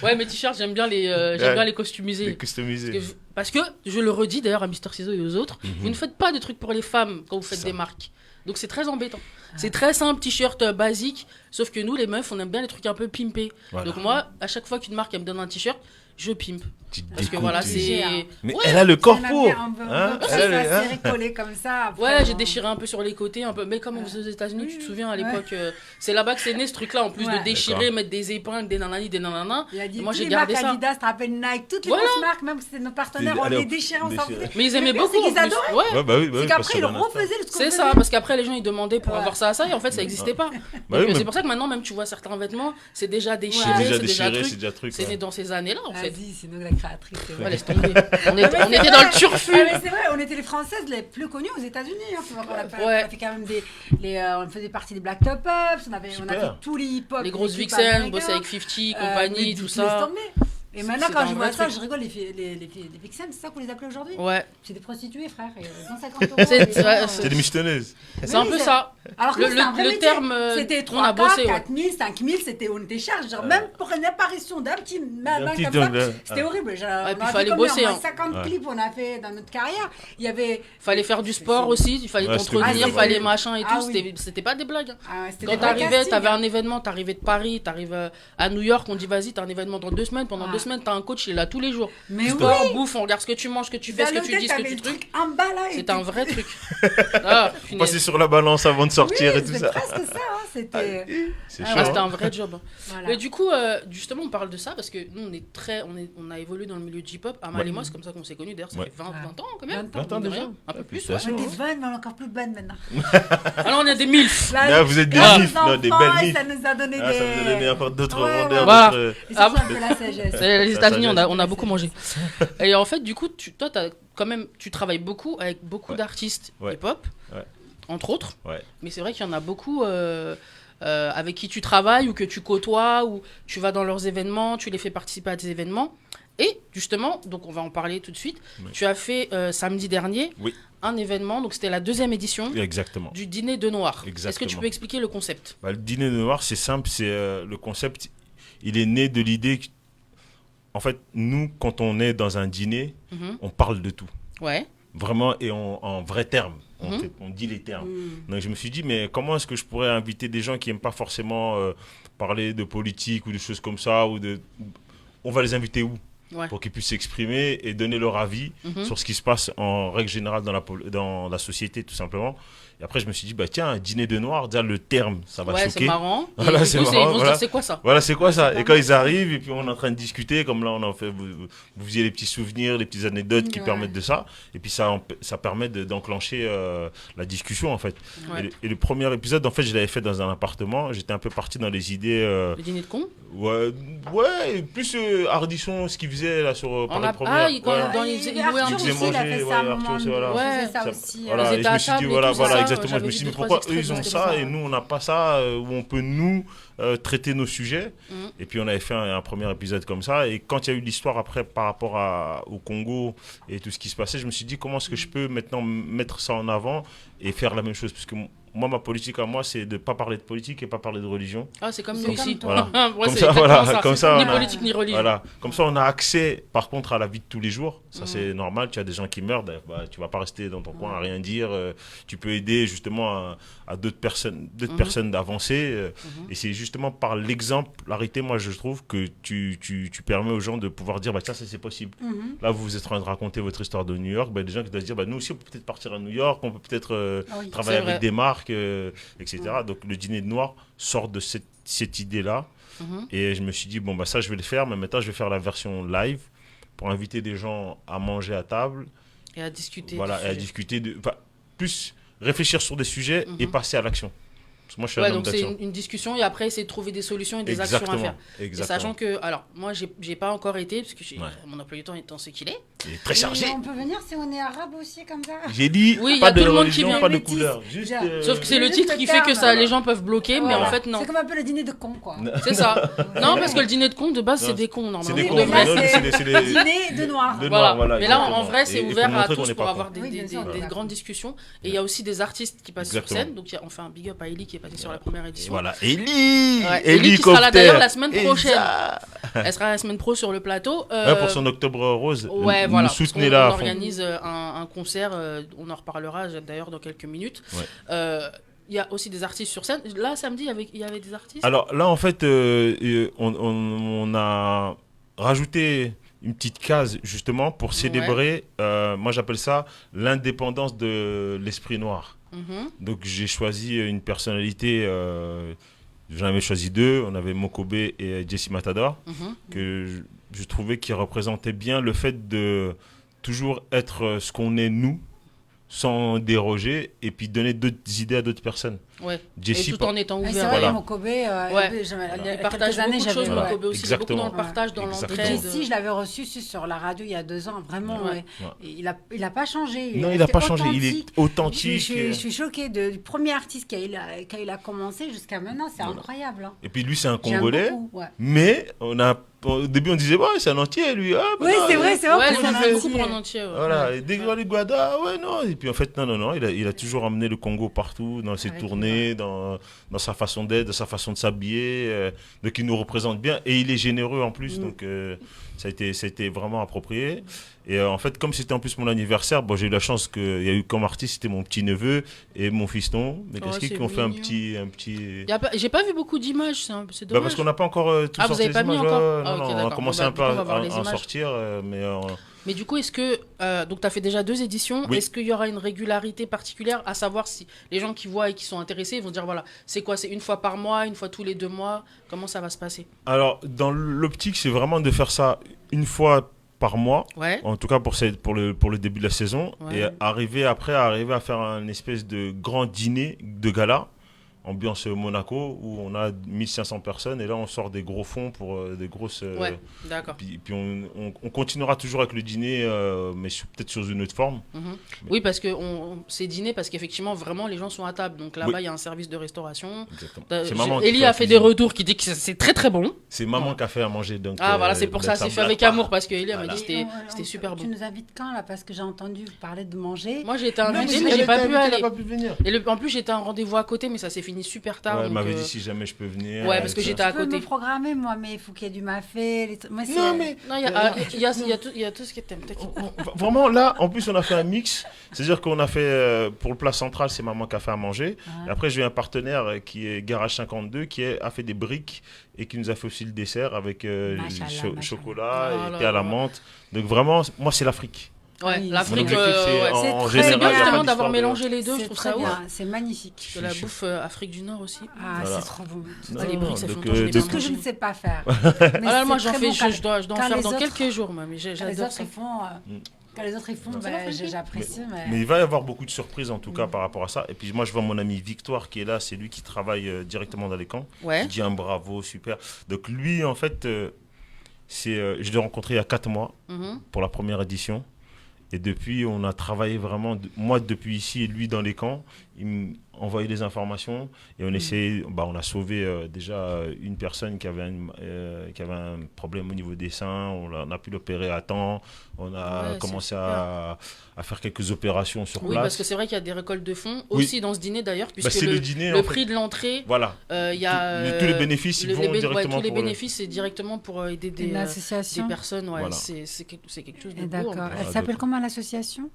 Ouais, mes t-shirts, j'aime bien les customiser. Les customiser. Parce que, je le redis d'ailleurs à Mister Ciseaux et aux autres, vous ne faites pas de trucs pour les femmes quand vous faites des marques. Donc c'est très embêtant. C'est très simple, t-shirt basique, sauf que nous les meufs, on aime bien les trucs un peu pimpés. Voilà. Donc moi, à chaque fois qu'une marque elle me donne un t-shirt, je pimpe. Parce que voilà, c'est... Mais elle a le corps pour. C'est collé comme ça. Ouais, j'ai déchiré un peu sur les côtés, un peu. Mais comme on faisait aux États-Unis, tu te souviens à l'époque, c'est là-bas que c'est né ce truc-là, en plus de déchirer, mettre des épingles, des nanani, des nanana. Moi j'ai gardé ça. Adidas, tu te rappelles Nike, toutes les grosses marques, même si c'est nos partenaires, on les déchirait, on s'en foutait. Mais ils aimaient beaucoup. Ils adoraient. Bah oui. C'est qu'après ils refaisaient le truc. C'est ça, parce qu'après les gens ils demandaient pour avoir ça à ça, et en fait ça n'existait pas. C'est pour ça que maintenant, même tu vois certains vêtements, c'est déjà déchiré, c'est déjà truc. C'est né dans ces années-là, en fait. Vas-y, c'est nous la créatrice. On était dans le turfu. C'est vrai, on était les Françaises les plus connues aux États-Unis. On a fait quand même on faisait partie des Black Top Ups, on a fait tous les hip-hop. Les grosses Vixen, on bossait avec 50, compagnie, tout ça. Et maintenant, quand je vois ça, je rigole, les Vixen, c'est ça qu'on les appelait aujourd'hui? Ouais. C'est des prostituées, frère. 150 €. C'est des michetonneuses. C'est un peu ça. Alors que le terme, c'était 3 4 4 000, 5 000, on était chargés. Genre, même pour une apparition d'un petit main comme ça, c'était horrible. Et puis il fallait bosser. 50 clips on a fait dans notre carrière. Il y avait. Fallait faire du sport aussi, il fallait t'entretenir, il fallait machin et tout. C'était pas des blagues. Quand t'arrivais, t'avais un événement, t'arrivais de Paris, t'arrives à New York, on dit vas-y, t'as un événement dans 2 semaines. Pendant 2 semaines, t'as un coach, il est là tous les jours. Mais sport, bouffe, on regarde ce que tu manges, ce que tu fais, ce que tu dis, ce que tu trucs. C'est un vrai truc. Passer sur la balance avant de sortir et tout ça. Presque ça, c'était. C'était un vrai job. Mais du coup, justement, on parle de ça parce que nous, on a évolué dans le milieu de hip-hop. Amal et moi, c'est comme ça qu'on s'est connus. D'ailleurs, ça fait 20 ans quand même. 20 ans déjà. Un peu plus. On était bonnes, mais encore plus bonnes maintenant. Alors, on est des milfs. Là, vous êtes des milfs, des belles milfs. Ça nous a donné des. Ça nous a donné encore d'autres rondeurs. Voilà. Un peu la sagesse. Les États-Unis, on a beaucoup mangé. Et en fait, du coup, toi, tu travailles beaucoup avec beaucoup d'artistes hip-hop. Entre autres, mais c'est vrai qu'il y en a beaucoup avec qui tu travailles ou que tu côtoies ou tu vas dans leurs événements, tu les fais participer à tes événements. Et justement, donc on va en parler tout de suite, tu as fait samedi dernier un événement, donc c'était la 2e édition du Dîner de Noir. Est-ce que tu peux expliquer le concept? Le Dîner de Noir, c'est simple, c'est le concept, il est né de l'idée que, en fait, nous, quand on est dans un dîner, on parle de tout. Ouais. Vraiment, et en vrais termes. On dit les termes. Donc je me suis dit, mais comment est-ce que je pourrais inviter des gens qui n'aiment pas forcément parler de politique ou de choses comme ça on va les inviter où pour qu'ils puissent s'exprimer et donner leur avis sur ce qui se passe en règle générale dans la société, tout simplement. Et après, je me suis dit, tiens, un dîner de noir, déjà le terme, ça va choquer. C'est marrant. Voilà, c'est marrant. C'est quoi ça? Voilà, c'est quoi ça? Et quand ils arrivent, et puis on est en train de discuter, comme là, on en fait, vous faisiez les petits souvenirs, les petites anecdotes qui permettent de ça. Et puis ça permet d'enclencher la discussion, en fait. Ouais. Et le premier épisode, en fait, je l'avais fait dans un appartement. J'étais un peu parti dans les idées. Le dîner de con? Ouais, plus Ardisson, ce qu'il faisait là sur par les premières. Dans les Arthur faisait ça aussi. Voilà, et je me suis dit, voilà, exactement. Je me suis dit, mais pourquoi eux, ils ont ça et nous, on n'a pas ça, où on peut, nous, traiter nos sujets. Et puis, on avait fait un premier épisode comme ça. Et quand il y a eu l'histoire après par rapport au Congo et tout ce qui se passait, je me suis dit, comment est-ce que je peux maintenant mettre ça en avant et faire la même chose? Parce que moi, ma politique à moi, c'est de ne pas parler de politique et pas parler de religion. Ah, c'est comme nous ici. Voilà. Comme ça, ni politique ni religion. Voilà. Comme ça, on a accès, par contre, à la vie de tous les jours. Ça, c'est normal. Tu as des gens qui meurent. Tu ne vas pas rester dans ton coin à rien dire. Tu peux aider justement à d'autres personnes d'avancer. Et c'est justement par l'exemplarité, moi, je trouve que tu permets aux gens de pouvoir dire, tiens, ça, c'est possible. Là, vous êtes en train de raconter votre histoire de New York. Des gens qui doivent se dire, nous aussi, on peut peut-être partir à New York. On peut peut-être travailler avec des marques. Etc. Donc le dîner de noir sort de cette idée-là. Et je me suis dit, ça je vais le faire, mais maintenant je vais faire la version live pour inviter des gens à manger à table. Et à discuter. Voilà, et à discuter, plus réfléchir sur des sujets et passer à l'action. Moi, je suis un homme donc d'action. c'est une discussion et après, c'est de trouver des solutions et des actions à faire. Et sachant que, alors, moi, j'ai pas encore été, parce que mon emploi du temps étant ce qu'il est. Il est très chargé. On peut venir si on est arabe aussi, comme ça. J'ai dit, oui, pas y a de tout le monde qui religion, vient. pas de couleur. Juste, sauf que c'est le titre qui fait que ça, les gens peuvent bloquer, mais en fait, non. C'est comme un peu le dîner de cons, quoi. C'est ça. Non, parce que le dîner de cons, de base, c'est des cons, normalement. C'est des cons. C'est le dîner de noirs. Voilà. Mais là, en vrai, c'est ouvert à tous pour avoir des grandes discussions. Et il y a aussi des artistes qui passent sur scène. Donc, on fait un big up à Ellie qui est passée sur la première édition. Voilà, Ellie qui sera là d'ailleurs la semaine prochaine. Elle sera la semaine pro sur le plateau. Pour son Octobre Rose. Ouais, voilà. Nous soutenez là. On organise un concert. On en reparlera d'ailleurs dans quelques minutes. Il y a aussi des artistes sur scène. Là, samedi, il y avait des artistes. Alors là, en fait, on a rajouté une petite case justement pour célébrer, moi j'appelle ça l'indépendance de l'esprit noir. Donc j'ai choisi une personnalité, j'en avais choisi deux, on avait Mokobe et Jessie Matador, que je trouvais qui représentaient bien le fait de toujours être ce qu'on est nous, sans déroger, et puis donner d'autres idées à d'autres personnes. Ouais. Jessie, et tout en étant ouvert. C'est vrai, voilà. Mokobe, il partage beaucoup de choses, Mokobe aussi. Exactement. Beaucoup dans le partage, dans l'entraide. Jessie, je l'avais reçu sur la radio il y a 2 ans, vraiment. Il a pas changé. Non, il n'a pas changé, il est authentique. Je suis choquée du premier artiste quand il a commencé jusqu'à maintenant, c'est incroyable. Hein. Et puis lui, c'est un Congolais, mais au début, on disait, c'est un entier, lui. Oui, c'est vrai, c'est vrai. Il fait beaucoup pour un entier. Voilà, et dès que Guada, non. Et puis en fait, non, il a toujours amené le Congo partout, dans ses tournées, dans sa façon d'être, dans sa façon de s'habiller. Donc il nous représente bien et il est généreux en plus. Donc ça a été vraiment approprié. Et en fait, comme c'était en plus mon anniversaire, j'ai eu la chance qu'il y a eu comme artiste, c'était mon petit-neveu et mon fiston. Mais qu'est-ce qu'ils ont fait un petit... J'ai pas vu beaucoup d'images, c'est dommage. Parce qu'on n'a pas encore tout sorti. Vous avez pas mis encore on a commencé un peu à sortir, Mais du coup, est-ce que... donc, tu as fait déjà 2 éditions. Oui. Est-ce qu'il y aura une régularité particulière, à savoir si les gens qui voient et qui sont intéressés, ils vont dire, voilà, c'est quoi? C'est une fois par mois, une fois tous les 2 mois? Comment ça va se passer? Alors, dans l'optique, c'est vraiment de faire ça une fois par mois, en tout cas pour le début de la saison, et arriver à faire un espèce de grand dîner de gala, ambiance Monaco, où on a 1500 personnes, et là on sort des gros fonds pour des grosses... d'accord. Puis on continuera toujours avec le dîner, mais peut-être sous une autre forme. Oui, parce que c'est dîner, parce qu'effectivement, vraiment, les gens sont à table. Donc là-bas, il y a un service de restauration. Exactement. Ellie a fait des retours qui dit que c'est très très bon. C'est maman qui a fait à manger. Donc, voilà, c'est pour ça, c'est fait avec amour, parce que Ellie m'a dit que c'était super bon. Tu nous invites quand, là? Parce que j'ai entendu parler de manger. Moi, j'ai été invitée, mais j'ai pas pu aller. Venir. Et en plus, j'étais à un rendez-vous à côté, mais ça s'est fini super tard. Elle m'avait dit si jamais je peux venir. Ouais, parce que j'étais à côté. Je peux me programmer, moi, mais il faut qu'il y ait du mafé. Non, mais il y a tout ce que t'aimes. Vraiment, là, en plus, on a fait un mix. C'est-à-dire qu'on a fait, pour le plat central, c'est maman qui a fait à manger. Et après, j'ai eu un partenaire qui est Garage 52, qui a fait des briques et qui nous a fait aussi le dessert avec chocolat et thé à la menthe. Donc vraiment, moi, c'est l'Afrique. Ouais, l'Afrique, c'est bien justement d'avoir mélangé les deux, je trouve ça ouf. C'est magnifique. De la bouffe Afrique du Nord aussi. C'est trop bon. Les briques, ça fait longtemps tout ce que je ne sais pas faire. Moi, j'en fais, je dois en faire dans quelques jours, mais j'adore ça. Quand les autres ils font, j'apprécie. Mais il va y avoir beaucoup de surprises en tout cas par rapport à ça. Et puis moi je vois mon ami Victoire qui est là, c'est lui qui travaille directement dans les camps. Il dit un bravo, super. Donc lui en fait, je l'ai rencontré il y a 4 mois pour la première édition. Et depuis, on a travaillé vraiment, moi depuis ici et lui dans les camps, il m'envoyait des informations et on essayait, on a sauvé déjà une personne qui avait un problème au niveau des seins, on a pu l'opérer à temps, on a commencé à faire quelques opérations sur place. Oui, parce que c'est vrai qu'il y a des récoltes de fonds aussi dans ce dîner d'ailleurs, puisque le prix de l'entrée, il y a tous les bénéfices, ils vont directement tous les bénéfices, c'est directement pour aider des personnes. Voilà. C'est quelque chose de beau. D'accord. Elle s'appelle comment l'association?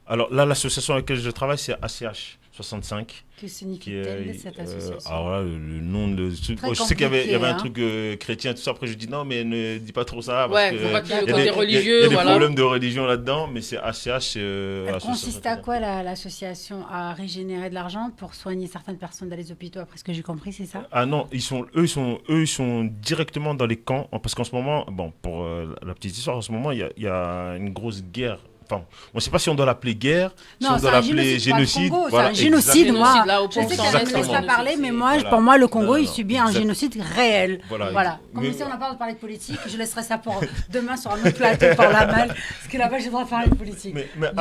Alors là, l'association avec laquelle je travaille, c'est ACH 65. Que signifie-t-elle cette association? Alors là, le nom de... je sais qu'il y avait un truc chrétien, tout ça. Après, je dis non, mais ne dis pas trop ça. Parce faut pas qu'il y ait le côté religieux. Il y a des problèmes de religion là-dedans, mais c'est ACH. Elle consiste à quoi l'association? À régénérer de l'argent pour soigner certaines personnes dans les hôpitaux, après ce que j'ai compris, c'est ça? Ah non, eux, ils sont directement dans les camps. Parce qu'en ce moment, pour la petite histoire, en ce moment, il y a une grosse guerre Enfin, on ne sait pas si on doit l'appeler guerre, non, si on doit l'appeler génocide. Voilà, c'est un génocide. Moi, je sais qu'elle ne laisse pas c'est parler, mais moi, voilà. pour moi, le Congo, il subit un génocide réel. Voilà. Comme ici, on n'a pas de parler de politique, je laisserai ça pour demain sur un autre plateau par la malle, parce que là-bas, j'ai le droit de parler de politique. Mais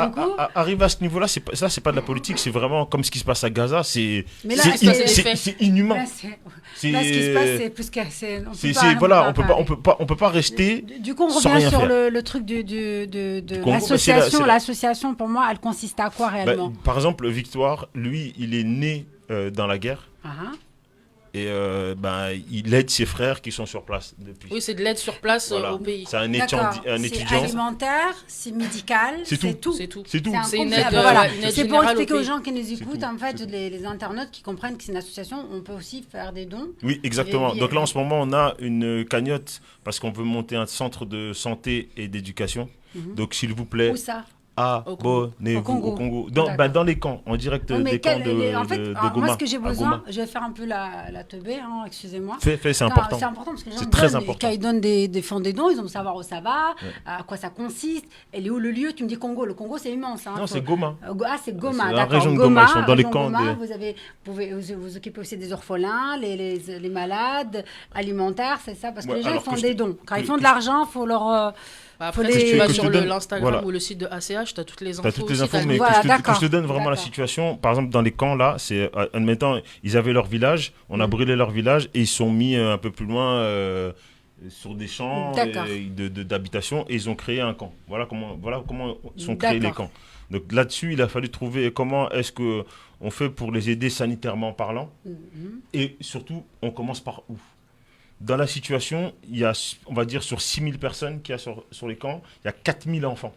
arriver à ce niveau-là, c'est pas de la politique, c'est vraiment comme ce qui se passe à Gaza, c'est inhumain. Là, ce qui se passe, c'est plus que voilà, on peut pas rester. Du coup, on sans revient rien sur faire. le truc de Congo, l'association. L'association, pour moi, elle consiste à quoi réellement? Par exemple, Victoire, lui, il est né dans la guerre. Et il aide ses frères qui sont sur place depuis. Oui, c'est de l'aide sur place au pays. C'est un étudiant. C'est alimentaire, c'est médical, c'est tout. C'est tout. C'est une aide, c'est pour expliquer aux gens qui nous écoutent, en fait, les internautes qui comprennent que c'est une association, on peut aussi faire des dons. Oui, exactement. Donc là, en ce moment, on a une cagnotte parce qu'on veut monter un centre de santé et d'éducation. Donc, s'il vous plaît. Où ça? Abonnez-vous au Congo. Dans les camps, en direct des camps de Goma. Moi, ce que j'ai besoin, je vais faire un peu la teubée, excusez-moi. C'est important. C'est important parce que les gens quand ils donnent des fonds des dons, ils ont savoir où ça va, à quoi ça consiste. Et où le lieu? Tu me dis Congo. Le Congo, c'est immense. Non, c'est Goma. C'est Goma, d'accord. La région de Goma, ils sont dans les camps. Vous pouvez vous occuper aussi des orphelins, les malades, alimentaires, c'est ça. Parce que les gens, ils font des dons. Quand ils font de l'argent, il faut leur... Après, si tu vas sur l'Instagram ou le site de ACH, tu as toutes les infos. Tu as toutes les infos, mais que je te donne vraiment la situation. Par exemple, dans les camps, là, admettons, ils avaient leur village, on a brûlé leur village et ils sont mis un peu plus loin sur des champs d'habitation et ils ont créé un camp. Voilà comment sont créés les camps. Donc là-dessus, il a fallu trouver comment est-ce qu'on fait pour les aider sanitairement parlant. Et surtout, on commence par où? Dans la situation, il y a, on va dire, sur 6000 personnes qu'il y a sur les camps, il y a 4000 enfants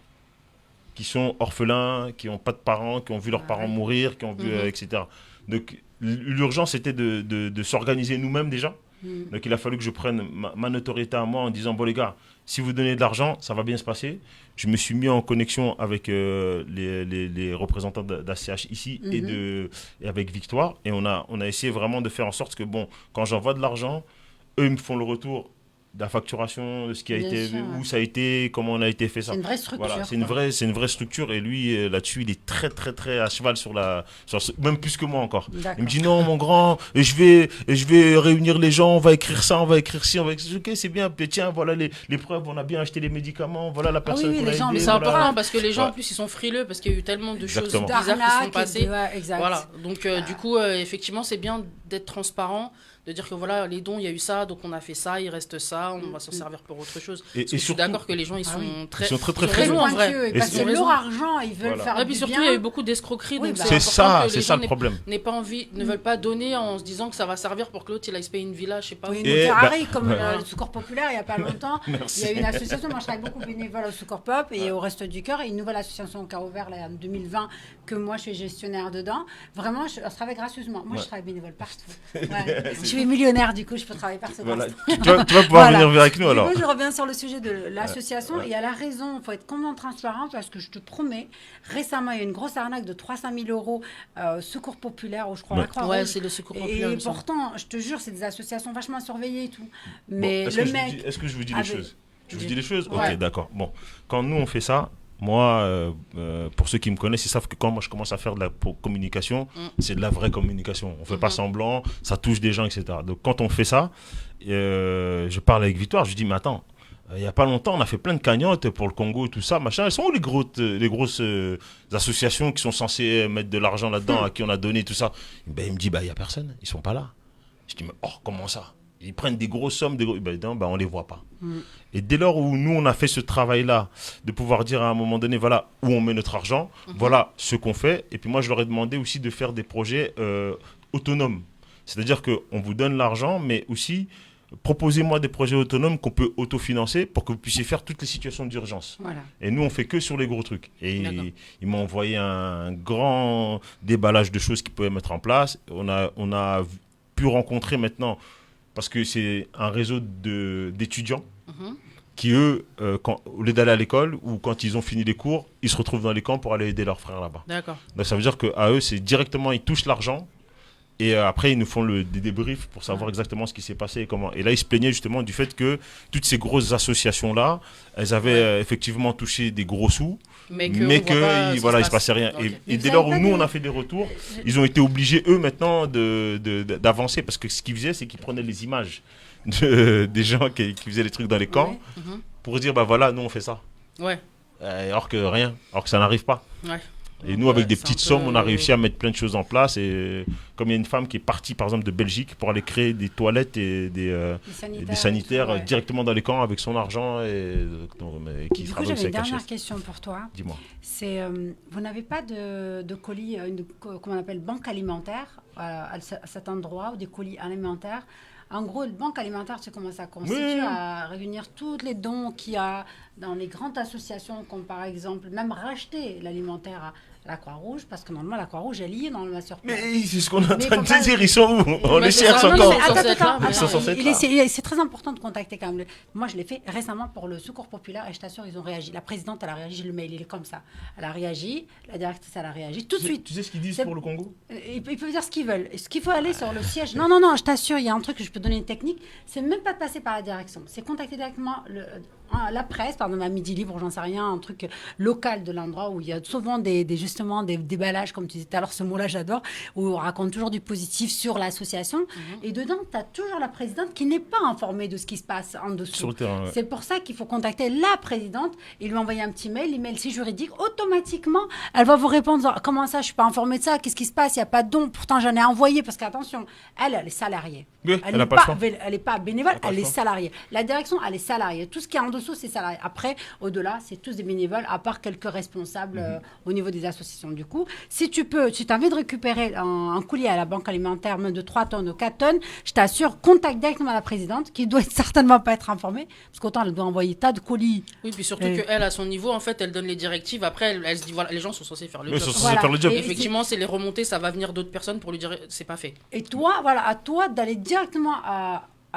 qui sont orphelins, qui n'ont pas de parents, qui ont vu leurs parents mourir, qui ont vu, etc. Donc, l'urgence était de s'organiser nous-mêmes déjà. Donc, il a fallu que je prenne ma notoriété à moi en disant, bon les gars, si vous donnez de l'argent, ça va bien se passer. Je me suis mis en connexion avec les représentants d'ACH ici et avec Victoire. Et on a essayé vraiment de faire en sorte que, bon, quand j'envoie de l'argent, eux me font le retour de la facturation, de ce qui a été, où ça a été, comment on a été fait ça. C'est une vraie structure. Voilà, c'est une vraie structure et lui, là-dessus, il est très, très, très à cheval même plus que moi encore. Il me dit non, mon grand, je vais réunir les gens, on va écrire ça, on va écrire ci, on va écrire ok, c'est bien, tiens, voilà les preuves, on a bien acheté les médicaments, voilà la personne qu'on a aidée. Mais c'est important parce que les gens, en plus, ils sont frileux parce qu'il y a eu tellement de choses bizarres qui sont passées. Voilà, donc du coup, effectivement, c'est bien d'être transparent, de dire que voilà, les dons, il y a eu ça, donc on a fait ça, il reste ça, on va s'en servir pour autre chose. Et je suis d'accord que les gens, ils sont très raison en vrai. Parce que leur argent, ils veulent faire et puis surtout, il y a eu beaucoup d'escroqueries. C'est ça le problème. Ne veulent pas donner en se disant que ça va servir pour que l'autre, il aille se payer une villa, je sais pas. Ferrari, comme le Secours Populaire, il n'y a pas longtemps, il y a eu une association, moi je travaille beaucoup bénévole au Secours Pop et au Resto du Cœur, et une nouvelle association qui a ouvert en 2020, que moi je suis gestionnaire dedans. Vraiment, je travaille gracieusement. Moi, je travaille bénévole partout. Je suis millionnaire, du coup, je peux travailler partout. Voilà. Tu vas pouvoir venir avec nous alors. Du coup, je reviens sur le sujet de l'association. Et à la raison, il faut être complètement transparent parce que je te promets, récemment, il y a eu une grosse arnaque de 300 000 euros Secours Populaire, ou je crois la Croix-Rouge. Ouais, c'est le Secours Populaire. Et pourtant, je te jure, c'est des associations vachement surveillées et tout. Mais le mec. Est-ce que je vous dis les choses? Je vous dis les choses? Ok, d'accord. Bon, quand nous on fait ça, moi, pour ceux qui me connaissent, ils savent que quand moi je commence à faire de la communication, c'est de la vraie communication. On ne fait pas semblant, ça touche des gens, etc. Donc quand on fait ça, je parle avec Victoire, je lui dis, mais attends, il n'y a pas longtemps, on a fait plein de cagnottes pour le Congo, tout ça, machin. Elles sont où les grosses associations qui sont censées mettre de l'argent là-dedans, à qui on a donné, tout ça? Il me dit, il n'y a personne, ils ne sont pas là. Je dis, mais comment ça? Ils prennent des grosses sommes, on ne les voit pas. Et dès lors où nous, on a fait ce travail-là, de pouvoir dire à un moment donné, voilà où on met notre argent, voilà ce qu'on fait. Et puis moi, je leur ai demandé aussi de faire des projets autonomes. C'est-à-dire qu'on vous donne l'argent, mais aussi, proposez-moi des projets autonomes qu'on peut autofinancer pour que vous puissiez faire toutes les situations d'urgence. Voilà. Et nous, on fait que sur les gros trucs. Et ils m'ont envoyé un grand déballage de choses qu'ils pouvaient mettre en place. On a pu rencontrer maintenant... Parce que c'est un réseau d'étudiants qui, eux, au lieu d'aller à l'école ou quand ils ont fini les cours, ils se retrouvent dans les camps pour aller aider leurs frères là-bas. D'accord. Donc ça veut dire qu'à eux, c'est directement, ils touchent l'argent et après, ils nous font des débriefs pour savoir exactement ce qui s'est passé et comment. Et là, ils se plaignaient justement du fait que toutes ces grosses associations-là, elles avaient effectivement touché des gros sous. Mais que voilà, il se passait rien. Okay. Et dès lors où nous, on a fait des retours, ils ont été obligés, eux, maintenant, d'avancer. Parce que ce qu'ils faisaient, c'est qu'ils prenaient les images des gens qui faisaient les trucs dans les camps pour dire, bah voilà, nous, on fait ça. Ouais. Alors que rien, alors que ça n'arrive pas. Ouais. Et nous, avec des petites sommes, on a réussi à mettre plein de choses en place. Et comme il y a une femme qui est partie, par exemple, de Belgique pour aller créer des toilettes et des sanitaires directement dans les camps avec son argent. Du coup, j'avais une dernière question pour toi. Dis-moi. C'est, vous n'avez pas de colis, comment on appelle, banque alimentaire à cet endroit, ou des colis alimentaires? En gros, le banque alimentaire, tu sais comment ça constitue à réunir tous les dons qu'il y a dans les grandes associations, comme par exemple, même racheter l'alimentaire à la Croix-Rouge, parce que normalement, la Croix-Rouge est liée dans le master plan. Mais c'est ce qu'on est en train de dire, ils sont où? On les cherche encore. C'est très important de contacter quand même. Moi, je l'ai fait récemment pour le Secours Populaire, et je t'assure, ils ont réagi. La présidente, elle a réagi, le mail, il est comme ça. Elle a réagi, la directrice, elle a réagi, tout de suite. Tu sais ce qu'ils disent pour le Congo? Ils peuvent dire ce qu'ils veulent. Est-ce qu'il faut aller sur le siège? Non, je t'assure, il y a un truc que je peux donner une technique, c'est même pas de passer par la direction, c'est contacter directement la presse, pardon, à Midi Libre, j'en sais rien, un truc local de l'endroit où il y a souvent justement des déballages, comme tu disais tout à l'heure, ce mot-là j'adore, où on raconte toujours du positif sur l'association. Et dedans, tu as toujours la présidente qui n'est pas informée de ce qui se passe en dessous. Sur le terrain, ouais. C'est pour ça qu'il faut contacter la présidente et lui envoyer un petit mail. L'email, c'est juridique. Automatiquement, elle va vous répondre, comment ça, je ne suis pas informée de ça, qu'est-ce qui se passe, il n'y a pas de don. Pourtant, j'en ai envoyé, parce qu'attention, elle est salariée. Oui, elle n'est pas bénévole, elle est salariée. La direction, elle est salariée. Tout ce qui est en dessous, c'est salarié. Après, au-delà, c'est tous des bénévoles, à part quelques responsables au niveau des associations. Du coup, si tu as envie de récupérer un colis à la banque alimentaire, même de 3 tonnes ou 4 tonnes, je t'assure, contacte directement la présidente, qui doit certainement pas être informée, parce qu'autant elle doit envoyer tas de colis. Oui, puis surtout qu'elle, à son niveau, en fait, elle donne les directives. Après, elle se dit, voilà, les gens sont censés faire le job. Sont censés faire le job. Et effectivement, c'est les remontées, ça va venir d'autres personnes pour lui dire, c'est pas fait. Et toi, voilà, à toi d'aller directement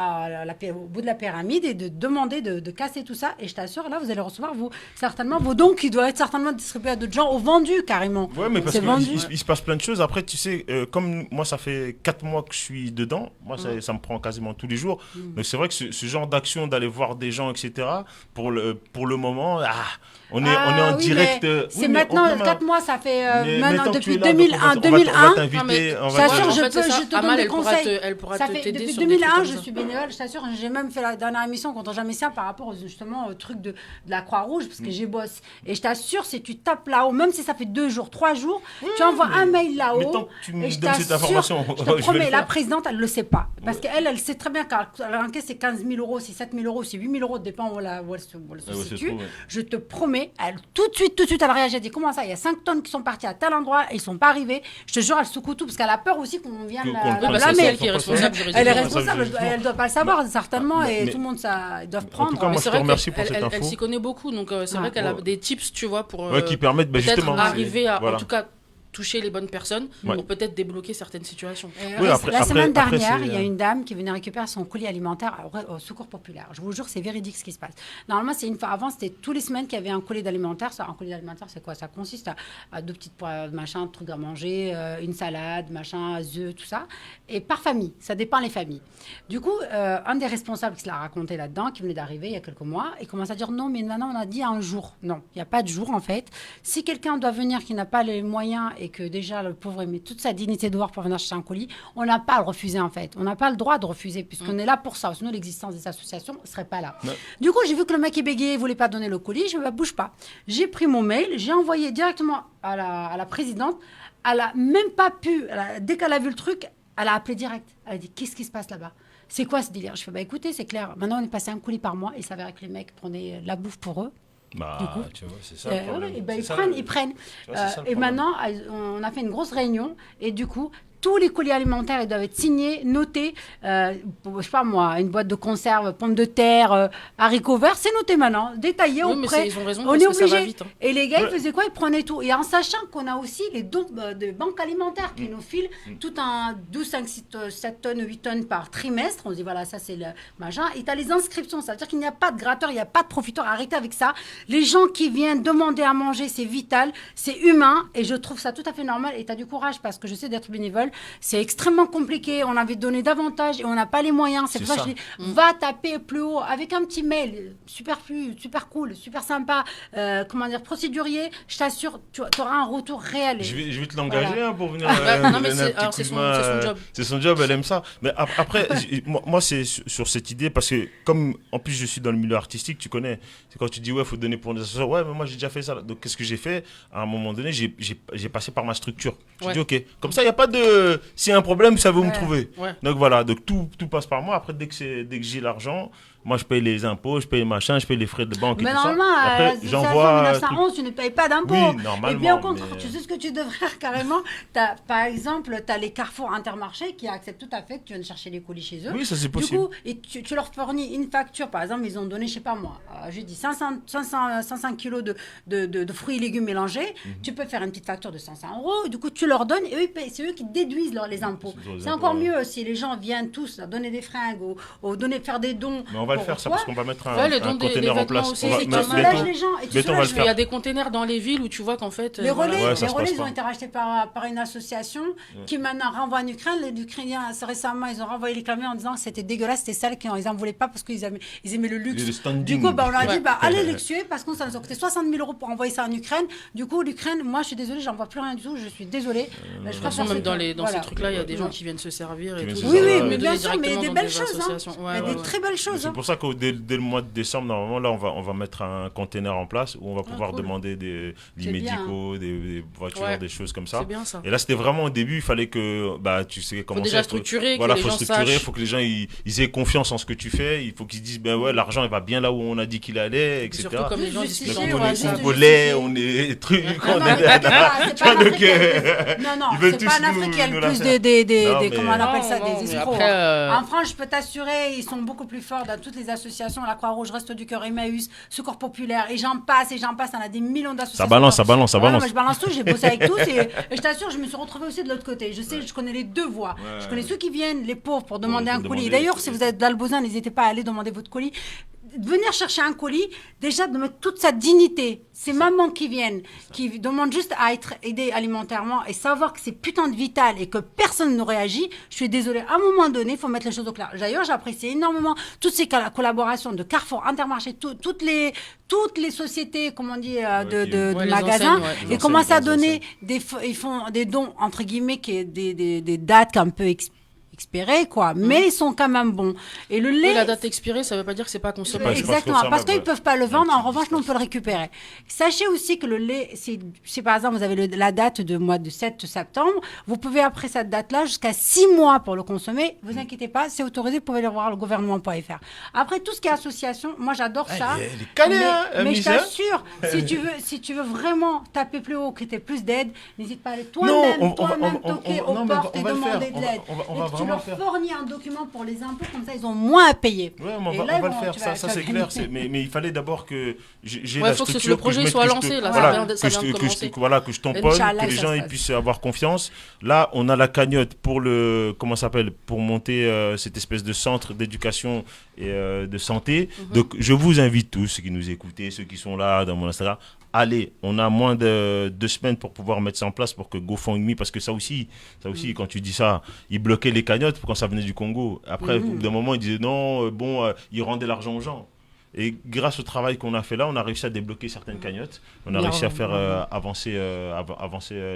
au bout de la pyramide et de demander de casser tout ça. Et je t'assure, là, vous allez recevoir certainement vos dons qui doivent être certainement distribués à d'autres gens ou vendus carrément. Oui, mais parce qu'il se passe plein de choses. Après, tu sais, comme moi, ça fait 4 mois que je suis dedans, moi, ça me prend quasiment tous les jours. Mais c'est vrai que ce genre d'action, d'aller voir des gens, etc., pour le moment, on est en direct. C'est maintenant, 4 mois, ça fait maintenant depuis 2001. On va t'inviter. Je t'assure, je te donne des conseils. Elle pourra t'aider depuis sur 2001, je suis bénévole, je t'assure, j'ai même fait la dernière émission contre Jean Messia par rapport justement au truc de la Croix-Rouge, parce que j'ai bossé. Et je t'assure, si tu tapes là-haut, même si ça fait 2 jours, 3 jours, tu envoies un mail là-haut. Mais tant que tu me donnes cette information, je te promets, la présidente, elle ne le sait pas. Parce qu'elle sait très bien qu'elle encaisse ses 15 000 euros, c'est 7 000 euros, c'est 8 000 euros, dépend où elle se situe. Je te promets, tout de suite, elle réagit. Elle dit, comment ça, il y a 5 tonnes qui sont parties à tel endroit et ils ne sont pas arrivés. Je te jure, elle secoue tout, parce qu'elle a peur aussi qu'on vienne la blâmer. C'est elle qui est responsable. Elle est responsable, elle ne doit pas le savoir, certainement, et tout le monde, ils doivent prendre. En tout cas, moi, je te remercie pour cette info. Elle s'y connaît beaucoup, donc c'est vrai qu'elle a des tips, tu vois, pour qui permettent justement arriver à, en tout cas, toucher les bonnes personnes pour peut-être débloquer certaines situations. La semaine dernière, il y a une dame qui venait récupérer son colis alimentaire au Secours Populaire. Je vous jure, c'est véridique ce qui se passe. Normalement, c'est une fois avant, c'était tous les semaines qu'il y avait un colis d'alimentaire. Un colis d'alimentaire, c'est quoi? Ça consiste à 2 petites trucs à manger, une salade, œufs, tout ça, et par famille. Ça dépend les familles. Du coup, un des responsables qui se l'a raconté là-dedans, qui venait d'arriver il y a quelques mois, il commence à dire non, mais maintenant on a dit un jour. Non, il n'y a pas de jour en fait. Si quelqu'un doit venir qui n'a pas les moyens et que déjà le pauvre met toute sa dignité dehors pour venir chercher un colis, on n'a pas à le refuser en fait. On n'a pas le droit de refuser puisqu'on est là pour ça. Sinon l'existence des associations ne serait pas là. Ouais. Du coup, j'ai vu que le mec est bégayé, il voulait pas donner le colis. Je me bouge pas. J'ai pris mon mail, j'ai envoyé directement à la présidente. Elle a même pas pu. Dès qu'elle a vu le truc, elle a appelé direct. Elle a dit qu'est-ce qui se passe là-bas? C'est quoi ce délire? Je fais écoutez, c'est clair. Maintenant on est passé un colis par mois et ça s'avère que les mecs prenaient la bouffe pour eux. Tu vois, c'est ça. Ils prennent. Et maintenant, on a fait une grosse réunion et du coup, tous les colis alimentaires, ils doivent être signés, notés. Je sais pas moi, une boîte de conserve, pommes de terre, haricots verts, c'est noté maintenant, détaillé. Oui, mais ils ont raison, on est obligé. Ça va vite, hein. Et les gars, ils faisaient quoi? Ils prenaient tout. Et en sachant qu'on a aussi les dons de banques alimentaires qui nous filent tout un 12, 5, 7 tonnes, 8 tonnes par trimestre. On se dit, voilà, ça c'est le machin. Et tu as les inscriptions. Ça veut dire qu'il n'y a pas de gratteur, il n'y a pas de profiteur. Arrêtez avec ça. Les gens qui viennent demander à manger, c'est vital, c'est humain. Et je trouve ça tout à fait normal. Et tu as du courage parce que je sais d'être bénévole. seul. C'est extrêmement compliqué. On avait donné davantage et on n'a pas les moyens. C'est pour ça que je dis, va taper plus haut avec un petit mail, super cool, super sympa, procédurier. Je t'assure, tu auras un retour réel. Je vais te l'engager pour venir. Non, mais c'est son job. C'est son job, elle aime ça. Mais après, moi, c'est sur cette idée, parce que comme en plus je suis dans le milieu artistique, tu connais, c'est quand tu dis, ouais, il faut donner pour les associations. Ouais, mais moi, j'ai déjà fait ça. Donc, qu'est-ce que j'ai fait? À un moment donné, j'ai passé par ma structure. Je dis, OK, comme ça, il n'y a pas de. S'il y a un problème, ça va me trouver. Ouais. Donc, voilà. Donc, tout passe par moi. Après, dès que j'ai l'argent, moi, je paye les impôts, je paye les machins, je paye les frais de banque et tout ça. Mais normalement, après, j'envoie 1911, tu ne payes pas d'impôts. Oui, normalement. Et bien au contraire, tu sais ce que tu devrais faire carrément. Par exemple, tu as les carrefours Intermarché qui acceptent tout à fait que tu viennes chercher les colis chez eux. Oui, ça c'est possible. Du coup, et tu leur fournis une facture. Par exemple, ils ont donné, je sais pas moi, je dis 500 kilos de fruits et légumes mélangés. Tu peux faire une petite facture de 500 €. Du coup, tu leur donnes et eux, c'est eux qui déduisent les impôts. C'est encore mieux si les gens viennent tous donner des fringues ou faire des dons. Mais on va le faire ça parce qu'on va mettre un conteneur en place. Aussi, tu soulages les gens. Il y a des containers dans les villes où tu vois qu'en fait. Les relais, ils ont été rachetés par une association qui maintenant renvoie en Ukraine. Les Ukrainiens, récemment, ils ont renvoyé les camions en disant que c'était dégueulasse, c'était sale, qu'ils n'en voulaient pas parce qu'ils aimaient le luxe. Du coup, on leur a dit, allez luxueux parce que ça nous a coûté 60 000 € pour envoyer ça en Ukraine. Du coup, l'Ukraine, moi, je suis désolée, j'en vois plus rien du tout. Je suis désolée. De toute façon, même dans ces trucs-là, il y a des gens qui viennent se servir et tout. Oui, mais bien sûr, mais des belles choses. Il y a des très belles choses. C'est pour ça que dès le mois de décembre, normalement, là, on va mettre un conteneur en place où on va pouvoir demander des lits médicaux, des voitures, des choses comme ça. C'est bien ça. Et là, c'était vraiment au début, il fallait que, tu sais comment c'est. Faut déjà structurer, voilà, faut structurer, il faut que les gens ils aient confiance en ce que tu fais, il faut qu'ils se disent, l'argent, il va bien là où on a dit qu'il allait, etc. Surtout comme les gens disent on est congolais, on est trucs, on est. Non, c'est pas en Afrique qu'il y a le plus des comment on appelle ça, des escrocs. En France, je peux t'assurer, ils sont beaucoup plus forts dans toutes les associations, la Croix-Rouge, Restos du Cœur, Emmaüs, Secours Populaire, et j'en passe, on a des millions d'associations. Ça balance. Moi, je balance tout, j'ai bossé avec tous, et je t'assure, je me suis retrouvée aussi de l'autre côté. Je connais les deux voies. Je connais ceux qui viennent, les pauvres, pour demander un colis. D'ailleurs, si vous êtes d'Albozin, n'hésitez pas à aller demander votre colis. Venir chercher un colis, déjà de mettre toute sa dignité. Ces mamans qui viennent, qui demandent juste à être aidées alimentairement et savoir que c'est putain de vital et que personne ne réagit, je suis désolée. À un moment donné, il faut mettre les choses au clair. D'ailleurs, j'apprécie énormément toutes ces collaborations de Carrefour, Intermarché, toutes les sociétés, comment on dit, de magasins, et commencent à donner ils font des dons, entre guillemets, qui est des dates un peu expirés, quoi, mais ils sont quand même bons. Et le lait, la date expirée, ça veut pas dire que c'est pas consommable. Exactement, parce qu'ils peuvent pas le vendre. En revanche, nous on peut le récupérer. Sachez aussi que le lait, si par exemple vous avez la date de mois de 7 septembre, vous pouvez après cette date-là jusqu'à 6 mois pour le consommer. Vous inquiétez pas, c'est autorisé. Vous pouvez aller voir le gouvernement.fr. Après tout ce qui est association, moi j'adore ça. Mais je t'assure, si tu veux vraiment taper plus haut, que tu aies plus d'aide, n'hésite pas à aller toi-même toquer aux portes et demander de l'aide. Tu leur fournis un document pour les impôts, comme ça ils ont moins à payer. Ouais, on va le faire, ça c'est clair. Mais il fallait d'abord que j'ai la structure, que le projet soit lancé, là, ça vient de commencer. Que je tamponne, que les gens puissent avoir confiance. Là, on a la cagnotte pour pour monter cette espèce de centre d'éducation et de santé. Donc, je vous invite tous, ceux qui nous écoutent, ceux qui sont là dans mon Instagram, allez, on a moins de 2 semaines pour pouvoir mettre ça en place pour que GoFundMe, parce que ça aussi, quand tu dis ça, ils bloquaient les cagnottes quand ça venait du Congo. Après, d'un moment, ils disaient non, ils rendaient l'argent aux gens. Et grâce au travail qu'on a fait là, on a réussi à débloquer certaines cagnottes. On a réussi à faire avancer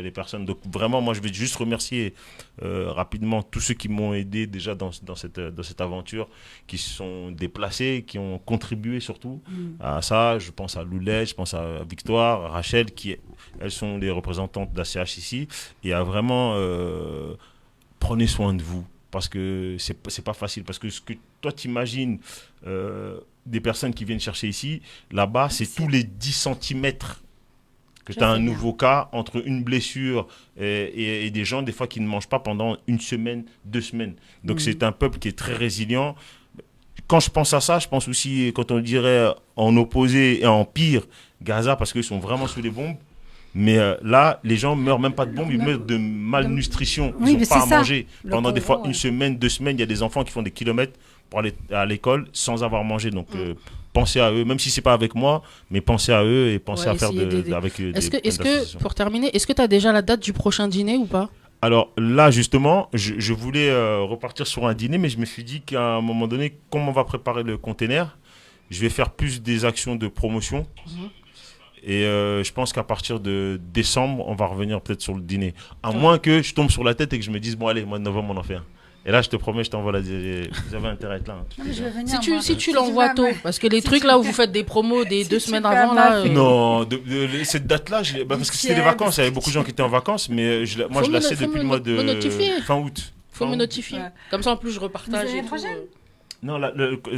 les personnes. Donc vraiment, moi, je vais juste remercier rapidement tous ceux qui m'ont aidé déjà dans cette aventure, qui se sont déplacés, qui ont contribué surtout à ça. Je pense à Loulette, je pense à Victoire, à Rachel, elles sont les représentantes d'ACH ici. Et à vraiment prenez soin de vous. Parce que c'est pas facile. Parce que ce que toi, t'imagines des personnes qui viennent chercher ici, là-bas, c'est tous les 10 centimètres que tu as un nouveau cas entre une blessure et des gens, des fois, qui ne mangent pas pendant 1 semaine, 2 semaines. Donc, c'est un peuple qui est très résilient. Quand je pense à ça, je pense aussi, quand on dirait en opposé et en pire, Gaza, parce qu'ils sont vraiment sous les bombes. Mais là, les gens meurent même pas de bombes, ils meurent de malnutrition. Ils n'ont pas à manger. Pendant des fois 1 semaine, 2 semaines, il y a des enfants qui font des kilomètres pour aller à l'école sans avoir mangé. Donc, pensez à eux, même si c'est pas avec moi, mais pensez à eux et pensez à faire avec eux. Est-ce que, pour terminer, est-ce que tu as déjà la date du prochain dîner ou pas ? Alors là, justement, je voulais repartir sur un dîner, mais je me suis dit qu'à un moment donné, comme on va préparer le container, je vais faire plus des actions de promotion. Et je pense qu'à partir de décembre, on va revenir peut-être sur le dîner. À moins que je tombe sur la tête et que je me dise, bon allez, mois de novembre, on en fait un. Et là, je te promets, je t'envoie vous avez intérêt à être là. Hein. Non, je vais venir, si tu l'envoies tôt, parce que les trucs là où vous faites des promos des 2 semaines avant, là... Non, cette date-là, parce que c'était les vacances, il y avait beaucoup de gens qui étaient en vacances, mais moi, je la sais depuis le mois de fin août. Faut me notifier. Ouais. Comme ça, en plus, je repartage. Mais l'année prochaine Non,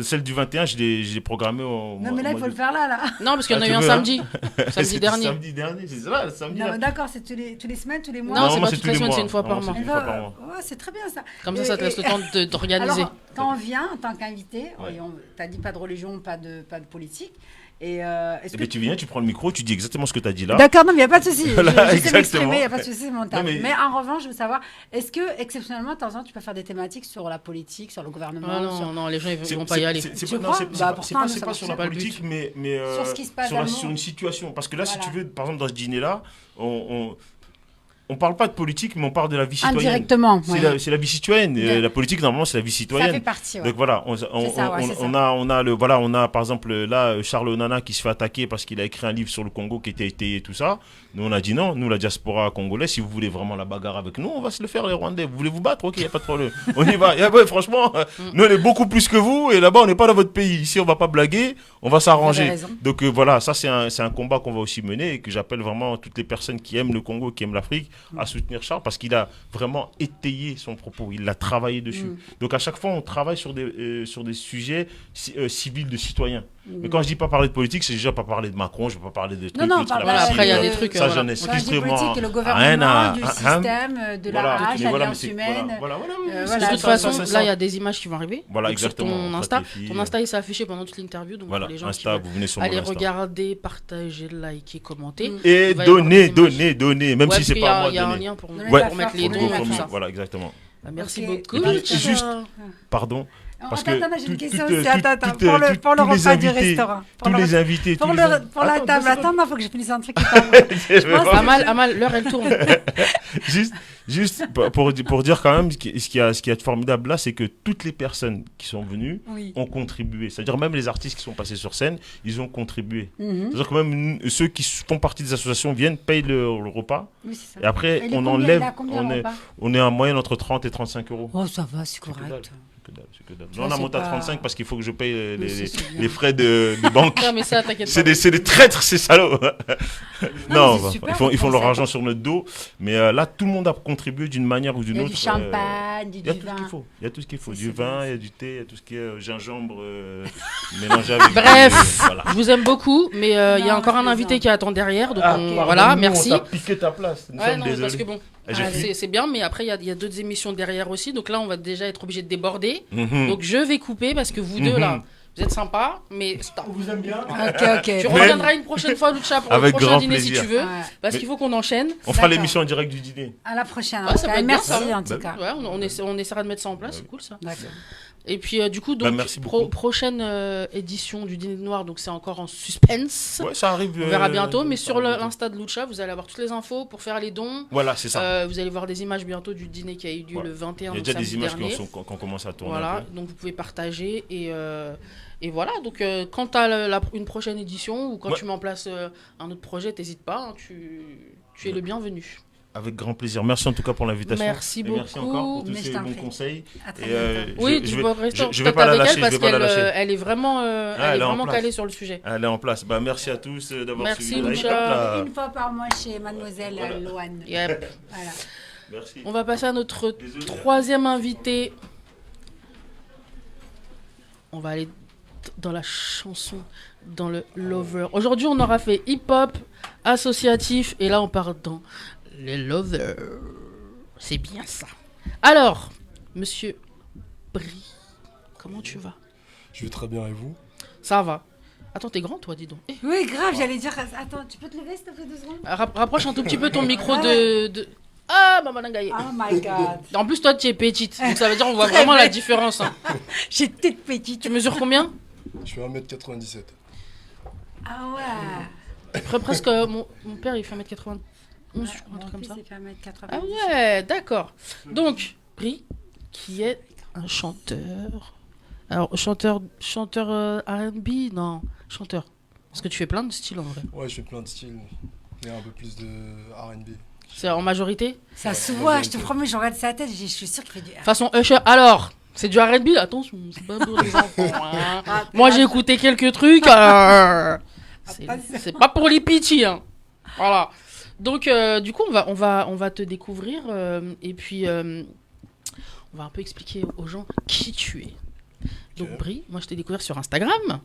celle du 21, je l'ai programmée au Non, mais là, il faut le faire là. Non, parce qu'il y en a eu un samedi. Samedi dernier. Samedi dernier, c'est ça, le samedi. D'accord, c'est tous les semaines, tous les mois. Non, c'est pas toutes les semaines, c'est une fois par mois. Ouais, c'est très bien ça. Comme ça te laisse le temps de t'organiser. Alors, quand on vient en tant qu'invité, t'as dit pas de religion, pas de politique. Est-ce que tu viens, tu prends le micro, tu dis exactement ce que tu as dit là. D'accord, non, mais il n'y a pas de souci. Voilà, je sais m'exprimer, il n'y a pas de souci, c'est mon taf. Mais en revanche, je veux savoir, est-ce que, exceptionnellement, de temps en temps, tu peux faire des thématiques sur la politique, sur le gouvernement Non, les gens, ils vont pas y aller. C'est pas sur la politique, mais sur ce qui se passe sur une situation. Parce que là, si tu veux, par exemple, dans ce dîner-là, on parle pas de politique, mais on parle de la vie citoyenne. Indirectement. C'est la vie citoyenne. La politique, normalement, c'est la vie citoyenne. Ça fait partie. Donc voilà, on a par exemple là Charles Onana qui se fait attaquer parce qu'il a écrit un livre sur le Congo qui était étayé et tout ça. Nous, on a dit non. Nous, la diaspora congolaise, si vous voulez vraiment la bagarre avec nous, on va se le faire, les Rwandais. Vous voulez vous battre? Ok, il n'y a pas de problème. On y va. Franchement, nous, on est beaucoup plus que vous. Et là-bas, on n'est pas dans votre pays. Ici, on va pas blaguer. On va s'arranger. Donc voilà, ça, c'est un combat qu'on va aussi mener et que j'appelle vraiment toutes les personnes qui aiment le Congo, qui aiment l'Afrique, à soutenir Charles parce qu'il a vraiment étayé son propos. Il l'a travaillé dessus. Donc à chaque fois, on travaille sur des sujets civils de citoyens. Mais quand je dis pas parler de politique, c'est déjà pas parler de Macron, je ne vais pas parler de trucs. Non, après, il y a des trucs. Ça, j'en ai strictement le gouvernement, du système, de la rage, l'alliance humaine. De toute façon, là, il y a des images qui vont arriver. Voilà, exactement. Ton Insta, il s'est affiché pendant toute l'interview. Donc, les gens qui allez regarder, partager, liker, commenter. Et donner, même si c'est pas moi. Il y a un lien pour mettre les dons et tout ça. Voilà, exactement. Merci beaucoup. Juste, pardon. Parce que j'ai une question aussi. Pour le repas du restaurant. Tous les invités. Pour la table. Attends, il faut que je finisse un truc. Amal, l'heure, elle tourne. Juste pour dire quand même, ce qui est formidable là, c'est que toutes les personnes qui sont venues ont contribué. C'est-à-dire même les artistes qui sont passés sur scène, ils ont contribué. C'est-à-dire que même ceux qui font partie des associations viennent, payent le repas. Oui, c'est ça. Et après, on enlève. On est en moyenne entre 30 et 35 euros. Oh, ça va, c'est correct. On a monté à 35 parce qu'il faut que je paye les frais de banque. Non, mais ça, t'inquiète pas. C'est des traîtres, ces salauds. Non, ils font leur argent sur notre dos. Mais là, tout le monde a contribué d'une manière ou d'une autre. Il y a du champagne, du vin. Il y a tout ce qu'il faut. Du vin, il y a du thé, il y a tout ce qui est gingembre mélangé avec. Bref, je vous aime beaucoup, mais il y a encore un invité qui attend derrière. Donc voilà, merci. On t'a piqué ta place. Parce que bon. C'est bien, mais après, il y a d'autres émissions derrière aussi. Donc là, on va déjà être obligé de déborder. Donc je vais couper parce que vous deux, là, vous êtes sympas, mais stop. On vous aime bien. Ok. Tu reviendras une prochaine fois, Lucha, pour le prochain dîner si tu veux. Parce qu'il faut qu'on enchaîne. On fera l'émission en direct du dîner. À la prochaine. Merci en tout cas. On essaiera de mettre ça en place, c'est cool ça. D'accord. Et puis du coup, donc prochaine édition du Dîner Noir, donc c'est encore en suspense. Ouais, ça arrive. On verra bientôt, mais sur l'Insta de Lucha, vous allez avoir toutes les infos pour faire les dons. Voilà, c'est ça. Vous allez voir des images bientôt du dîner qui a eu lieu le 21. Il y a déjà des images qui ont commencé à tourner. Voilà, donc vous pouvez partager et voilà. Donc quand tu as une prochaine édition ou quand tu mets en place un autre projet, t'hésites pas, hein, tu es le bienvenu. Avec grand plaisir. Merci en tout cas pour l'invitation. Merci beaucoup. Merci encore pour tous ces bons conseils. Oui, tu peux rester. Je vais pas la lâcher. Parce qu'elle est vraiment, calée sur le sujet. Elle est en place. Merci à tous d'avoir suivi. Merci Lucha. Une fois par mois chez Mademoiselle Loane. Yep. Voilà. Merci. On va passer à notre troisième invité. On va aller dans la chanson, dans le lover. Aujourd'hui, on aura fait hip-hop, associatif, et là, on part dans les lovers. C'est bien ça. Alors, monsieur Brie, comment tu vas? Je vais très bien, et vous? Ça va. Attends, t'es grand, toi, dis donc. Oui, grave, j'allais dire... Attends, tu peux te lever, s'il te plaît, 2 secondes? Rapproche un tout petit peu ton micro de... Ah, maman Nangaye. Oh my God. En plus, toi, tu es petite. Donc, ça veut dire qu'on voit vraiment la différence. Hein. J'ai toute petite. Tu mesures combien? Je fais 1m97. Ah ouais. Presque, mon père, il fait 1m80. 11, je crois, un truc comme ça. Il fait 1m90. Ah ouais, d'accord. Donc, Brie, qui est un chanteur. Alors, chanteur R&B, non, chanteur. Parce que tu fais plein de styles en vrai. Ouais, je fais plein de styles. Il y a un peu plus de R&B. C'est en majorité. Ça se voit, je te promets, je regarde sa tête, je suis sûre qu'il fait du R&B. Façon Usher. Alors, c'est du R&B, attention, c'est pas pour les enfants. Hein. Moi, j'ai écouté quelques trucs. C'est pas pour les pitchis. Hein. Voilà. Donc, du coup, on va te découvrir et puis on va un peu expliquer aux gens qui tu es. Donc, Brie, moi, je t'ai découvert sur Instagram.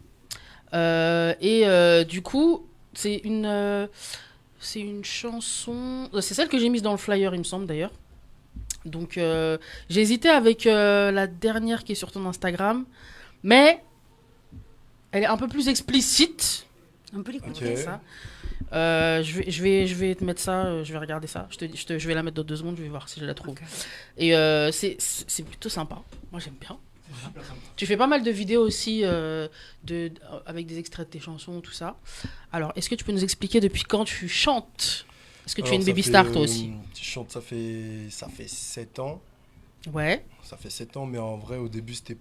Du coup, c'est une chanson. C'est celle que j'ai mise dans le flyer, il me semble d'ailleurs. Donc, j'ai hésité avec la dernière qui est sur ton Instagram, mais elle est un peu plus explicite. On peut l'écouter. Ok. Ça. Je vais te mettre ça, je vais regarder ça. Je vais la mettre dans 2 secondes, je vais voir si je la trouve. Okay. Et c'est plutôt sympa. Moi, j'aime bien. Voilà. Tu fais pas mal de vidéos aussi avec des extraits de tes chansons, tout ça. Alors, est-ce que tu peux nous expliquer depuis quand tu chantes? Est-ce que tu es une baby star toi aussi? Je chante, ça fait 7 ans. Ouais. Ça fait 7 ans, mais en vrai, au début, c'était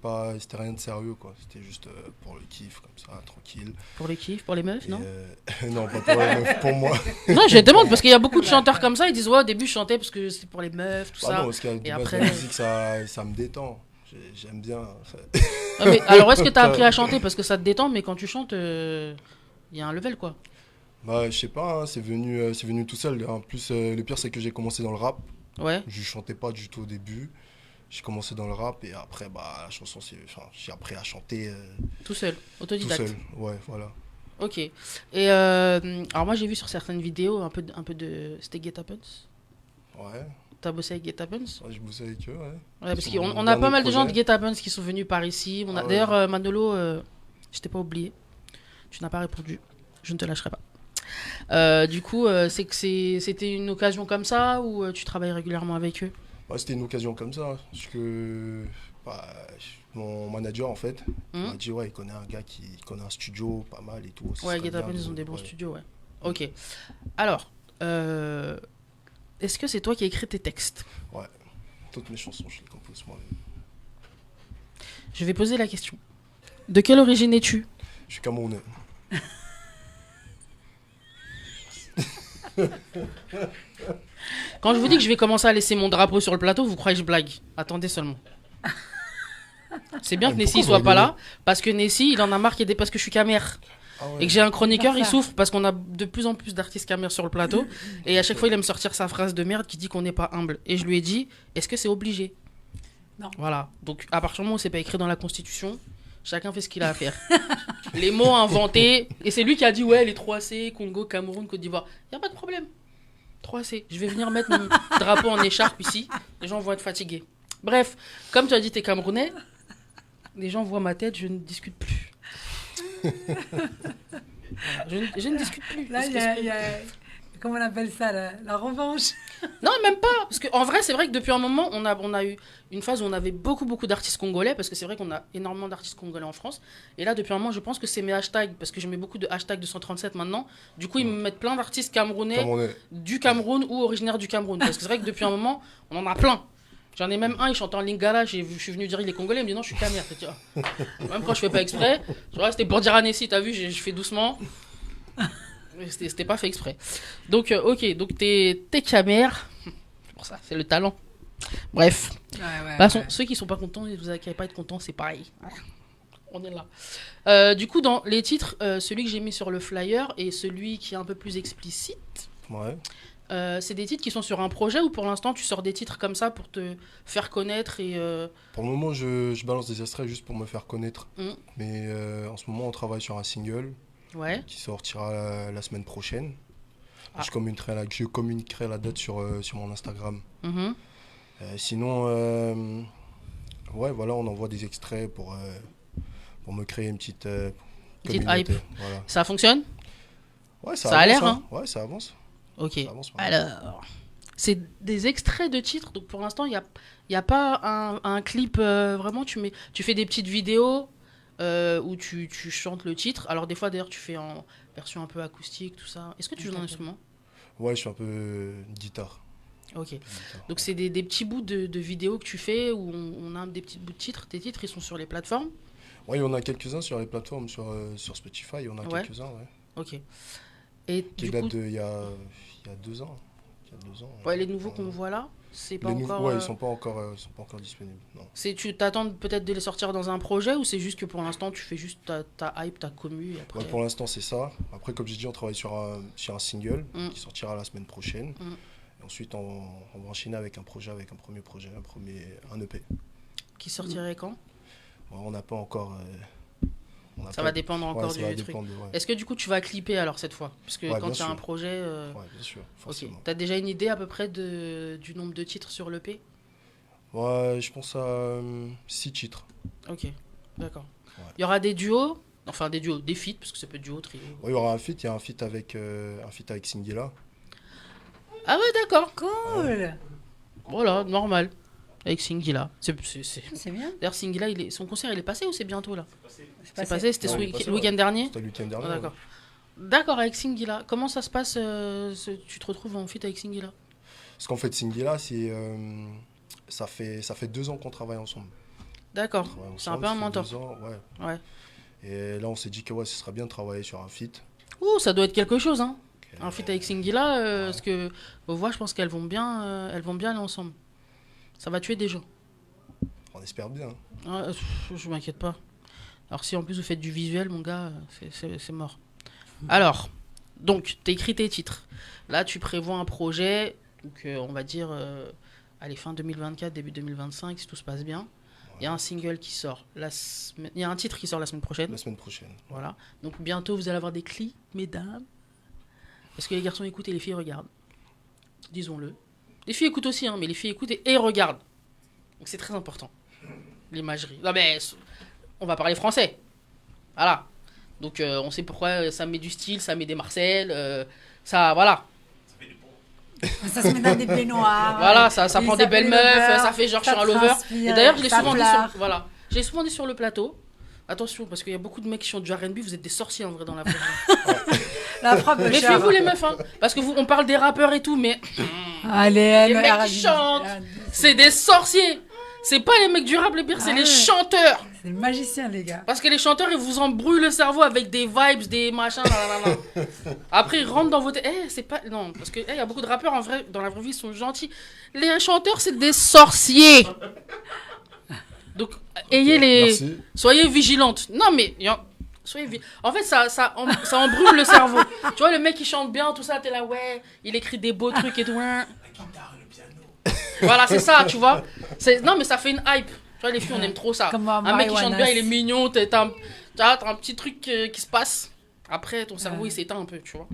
rien de sérieux, quoi. C'était juste pour le kiff, comme ça, tranquille. Pour le kiff, pour les meufs, Et non? Non, pas pour les meufs, pour moi. Non, je te demande, parce qu'il y a beaucoup de chanteurs comme ça, ils disent, ouais, au début, je chantais parce que c'était pour les meufs, tout Ah ça. non, parce que de base, après... la musique, ça me détend. J'aime bien. Ah, mais, alors, est-ce que tu as appris à chanter parce que ça te détend, mais quand tu chantes, il y a un level, quoi? Bah, je sais pas, hein, c'est venu tout seul. En plus, le pire, c'est que j'ai commencé dans le rap. Ouais. Je chantais pas du tout au début. J'ai commencé dans le rap et après, bah, la chanson, j'ai appris à chanter Tout seul, tout autodidacte. seul. Ouais, voilà. Ok. Et alors, moi, j'ai vu sur certaines vidéos un peu de. C'était Get Happens? Ouais, T'as bossé avec Get Happens? ouais, je bossais avec eux, ouais. Ouais, parce C'est qu'on mon on a pas dernier mal de gens de projet. Get Happens qui sont venus par ici. Ah ouais. D'ailleurs, Manolo, je t'ai pas oublié. Tu n'as pas répondu. Je ne te lâcherai pas. Du coup, c'était une occasion comme ça ou tu travailles régulièrement avec eux? Ouais, c'était une occasion comme ça. Parce que bah, mon manager, en fait, m'a dit, ouais, il connaît un gars qui connaît un studio pas mal et tout. Ouais, Get Happens, ils ont des bons studios, ouais. Ok. Alors, est-ce que c'est toi qui as écrit tes textes? Ouais. Toutes mes chansons, je les compose moi-même. Je vais poser la question. De quelle origine es-tu? Je suis camerounais. Quand je vous dis que je vais commencer à laisser mon drapeau sur le plateau, vous croyez que je blague? Attendez seulement. C'est bien que Nessie soit pas là, parce que Nessie, il en a marre parce que je suis camère. Ah ouais. Et que j'ai un chroniqueur, il souffre parce qu'on a de plus en plus d'artistes camères sur le plateau. Et à chaque fois, il aime sortir sa phrase de merde qui dit qu'on n'est pas humble. Et je lui ai dit, est-ce que c'est obligé? Non. Voilà. Donc, à partir du moment où c'est pas écrit dans la Constitution, chacun fait ce qu'il a à faire. Les mots inventés. Et c'est lui qui a dit, ouais, les 3C, Congo, Cameroun, Côte d'Ivoire. Il n'y a pas de problème. 3C. Je vais venir mettre mon drapeau en écharpe ici. Les gens vont être fatigués. Bref, comme tu as dit, t'es Camerounais. Les gens voient ma tête, je ne discute plus. Voilà, je ne discute plus. Là, il y a... Comment on appelle ça, la revanche? Non, même pas. Parce qu'en vrai, c'est vrai que depuis un moment, on a eu une phase où on avait beaucoup d'artistes congolais, parce que c'est vrai qu'on a énormément d'artistes congolais en France. Et là, depuis un moment, je pense que c'est mes hashtags, parce que je mets beaucoup de hashtags de 137 maintenant. Du coup, ils me mettent plein d'artistes camerounais, du Cameroun ou originaires du Cameroun. Parce que c'est vrai que depuis un moment, on en a plein. J'en ai même un, il chante en lingala, je suis venu dire il est congolais, il me dit non, je suis camère. Même quand je fais pas exprès, c'était pour dire à Nessie, t'as vu, je fais doucement. C'était pas fait exprès. Donc, ok, donc t'es camère. C'est pour ça, c'est le talent. Bref. Ouais, De toute façon, ceux qui sont pas contents, vous n'avez pas être contents, c'est pareil. On est là. Du coup, dans les titres, celui que j'ai mis sur le flyer et celui qui est un peu plus explicite. Ouais. C'est des titres qui sont sur un projet ou pour l'instant tu sors des titres comme ça pour te faire connaître et Pour le moment, je balance des extraits juste pour me faire connaître. Mais en ce moment, on travaille sur un single qui sortira la semaine prochaine. Je communiquerai la date sur mon Instagram. Sinon, ouais, voilà, on envoie des extraits pour me créer une petite hype. Voilà. Ça fonctionne? Ouais, ça a l'air, hein. Ouais, ça avance. Ok. Alors, c'est des extraits de titres, donc pour l'instant, il n'y a pas un clip vraiment. Tu fais des petites vidéos où tu chantes le titre. Alors, des fois, d'ailleurs, tu fais en version un peu acoustique, tout ça. Est-ce que tu joues un instrument? Ouais, je fais un peu guitare. Ok. Donc c'est des petits bouts de vidéos que tu fais où on a des petits bouts de titres. Tes titres, ils sont sur les plateformes? Oui, on a quelques-uns sur les plateformes, sur Spotify, on a quelques-uns, ouais. Ok. Et qui date d'il y a 2 ans. Ouais, les nouveaux qu'on voit là, c'est pas encore... Ouais, ils sont pas encore disponibles, non. Tu t'attends peut-être de les sortir dans un projet ou c'est juste que pour l'instant, tu fais juste ta hype, ta commu et après... Ouais, pour l'instant, c'est ça. Après, comme j'ai dit, on travaille sur un single qui sortira la semaine prochaine. Et ensuite, on va enchaîner avec un premier projet, un EP. Qui sortirait quand? On n'a pas encore... ça va dépendre encore du truc. Ouais. Est-ce que du coup, tu vas clipper alors cette fois? Parce que quand tu as un projet... Ouais, bien sûr, forcément. Okay. Tu as déjà une idée à peu près du nombre de titres sur l'EP? Ouais, je pense à 6 titres. Ok, d'accord. Ouais. Il y aura des duos, des feats, parce que ça peut être duo, trio. Ouais, il y aura un feat, il y a un feat avec Singila. Ah ouais, d'accord. Cool. Ouais. Voilà, normal. Avec Singila. C'est bien. D'ailleurs, Singila, son concert, il est passé ou c'est bientôt là? C'est passé, c'était le week-end dernier? C'était le week-end dernier. Ah, d'accord. D'accord, avec Singila. Comment ça se passe tu te retrouves en feat avec Singila? Parce qu'en fait, Singila, ça fait 2 ans qu'on travaille ensemble. D'accord, c'est un peu un mentor. 2 ans, ouais. Et là, on s'est dit que ce serait bien de travailler sur un feat. Ouh, ça doit être quelque chose, hein. Un feat avec Singila, parce que vos voix, je pense qu'elles vont bien aller ensemble. Ça va tuer des gens. On espère bien. Je m'inquiète pas. Alors si en plus vous faites du visuel, mon gars, c'est mort. Alors, donc, tu écris tes titres. Là, tu prévois un projet, donc on va dire, fin 2024, début 2025, si tout se passe bien. Il y a un single qui sort. Il y a un titre qui sort la semaine prochaine. La semaine prochaine. Voilà. Donc bientôt, vous allez avoir des clips, mesdames. Parce que les garçons écoutent et les filles regardent. Disons-le. Les filles écoutent aussi, hein, mais les filles écoutent et regardent. Donc c'est très important. L'imagerie. Non mais, on va parler français. Voilà. Donc on sait pourquoi ça met du style, ça met des Marcel, ça, voilà. Ça se met dans des peignoirs. Voilà, ça prend des belles meufs, ça fait genre je suis un lover. Et d'ailleurs, je l'ai souvent dit sur le plateau. Attention, parce qu'il y a beaucoup de mecs qui chantent du R&B, vous êtes des sorciers en vrai dans la vraie vie. La frappe de méfiez-vous les meufs, hein, parce que on parle des rappeurs et tout, mais les mecs qui chantent, c'est des sorciers. C'est pas les mecs du rap les pires, c'est les chanteurs. C'est les magiciens, les gars. Parce que les chanteurs, ils vous embrouillent le cerveau avec des vibes, des machins, Après, ils rentrent dans votre... c'est pas... Non, parce que y a beaucoup de rappeurs, en vrai, dans la vraie vie, ils sont gentils. Les chanteurs, c'est des sorciers. Donc, soyez vigilantes. Non, mais... En fait, ça embrouille le cerveau. Tu vois, le mec, il chante bien, tout ça, t'es là, ouais, il écrit des beaux trucs et tout. La guitare, le piano. Voilà, c'est ça, tu vois. Non, mais ça fait une hype. Tu vois, les filles, on aime trop ça. Un mec qui chante bien, il est mignon, t'as un petit truc qui se passe. Après, ton cerveau, il s'éteint un peu, tu vois.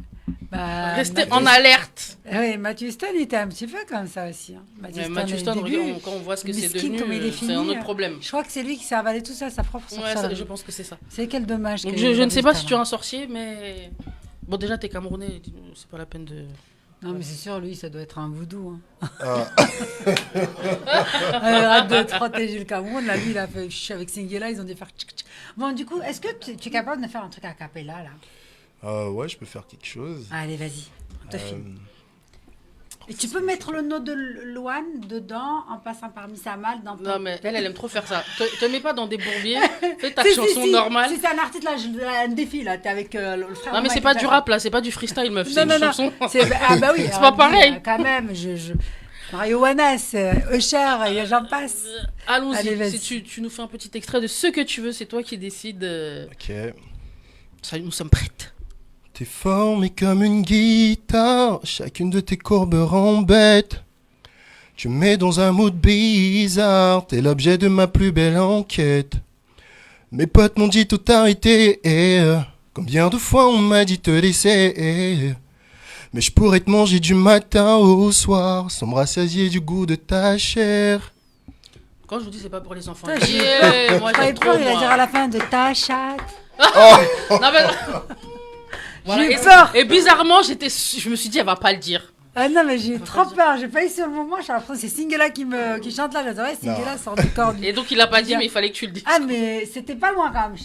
Restez en alerte. Oui, Matthew Stone était un petit peu comme ça aussi. Hein. Matthew Stone, regarde, quand on voit ce que c'est devenu, c'est un autre problème. Je crois que c'est lui qui s'est avalé tout ça, sa propre sorcière. Ouais, je pense que c'est ça. C'est quel dommage. Donc, je ne sais pas si tu es un sorcier, mais... Bon, déjà, t'es Camerounais, c'est pas la peine de... Non, mais c'est sûr, lui, ça doit être un voodoo. Hein. Arrête de te protéger le Cameroun. Là, lui, il a fait avec Singela, ils ont dû faire... Bon, du coup, est-ce que tu es capable de faire un truc a cappella, là? Ouais, je peux faire quelque chose. Allez, vas-y, on te filme. Et tu peux mettre le nom de Loane dedans en passant par Missamal dans... Non, mais elle aime trop faire ça. Te mets pas dans des bourbiers. Fais ta chanson normale. Si c'est un artiste, là, un défi, là. T'es avec le frère... Non, mais c'est pas du rap, là. C'est pas du freestyle, meuf. C'est une chanson. Ah bah oui. C'est pas pareil. Quand même, Mario Wanas, Usher, j'en passe. Allons-y. Si tu nous fais un petit extrait de ce que tu veux, c'est toi qui décides. Ok. Ça, nous sommes prêtes. T'es formé comme une guitare, chacune de tes courbes rend bête. Tu me mets dans un mood bizarre, t'es l'objet de ma plus belle enquête. Mes potes m'ont dit tout arrêter, combien de fois on m'a dit te laisser. Mais je pourrais te manger du matin au soir, sans me rassasier du goût de ta chair. Quand je vous dis c'est pas pour les enfants, moi j'aime trop, il va dire à la fin de ta chatte. Non mais... Voilà. J'ai eu peur. Et bizarrement, je me suis dit, elle va pas le dire. Ah non, mais j'ai eu trop peur. J'ai pas eu sur le moment. J'ai l'impression que c'est Singela qui chante là. J'adore, Singela sort du corps. Et donc, il a pas dit, mais il fallait que tu le dises. Ah, mais c'était pas loin quand même.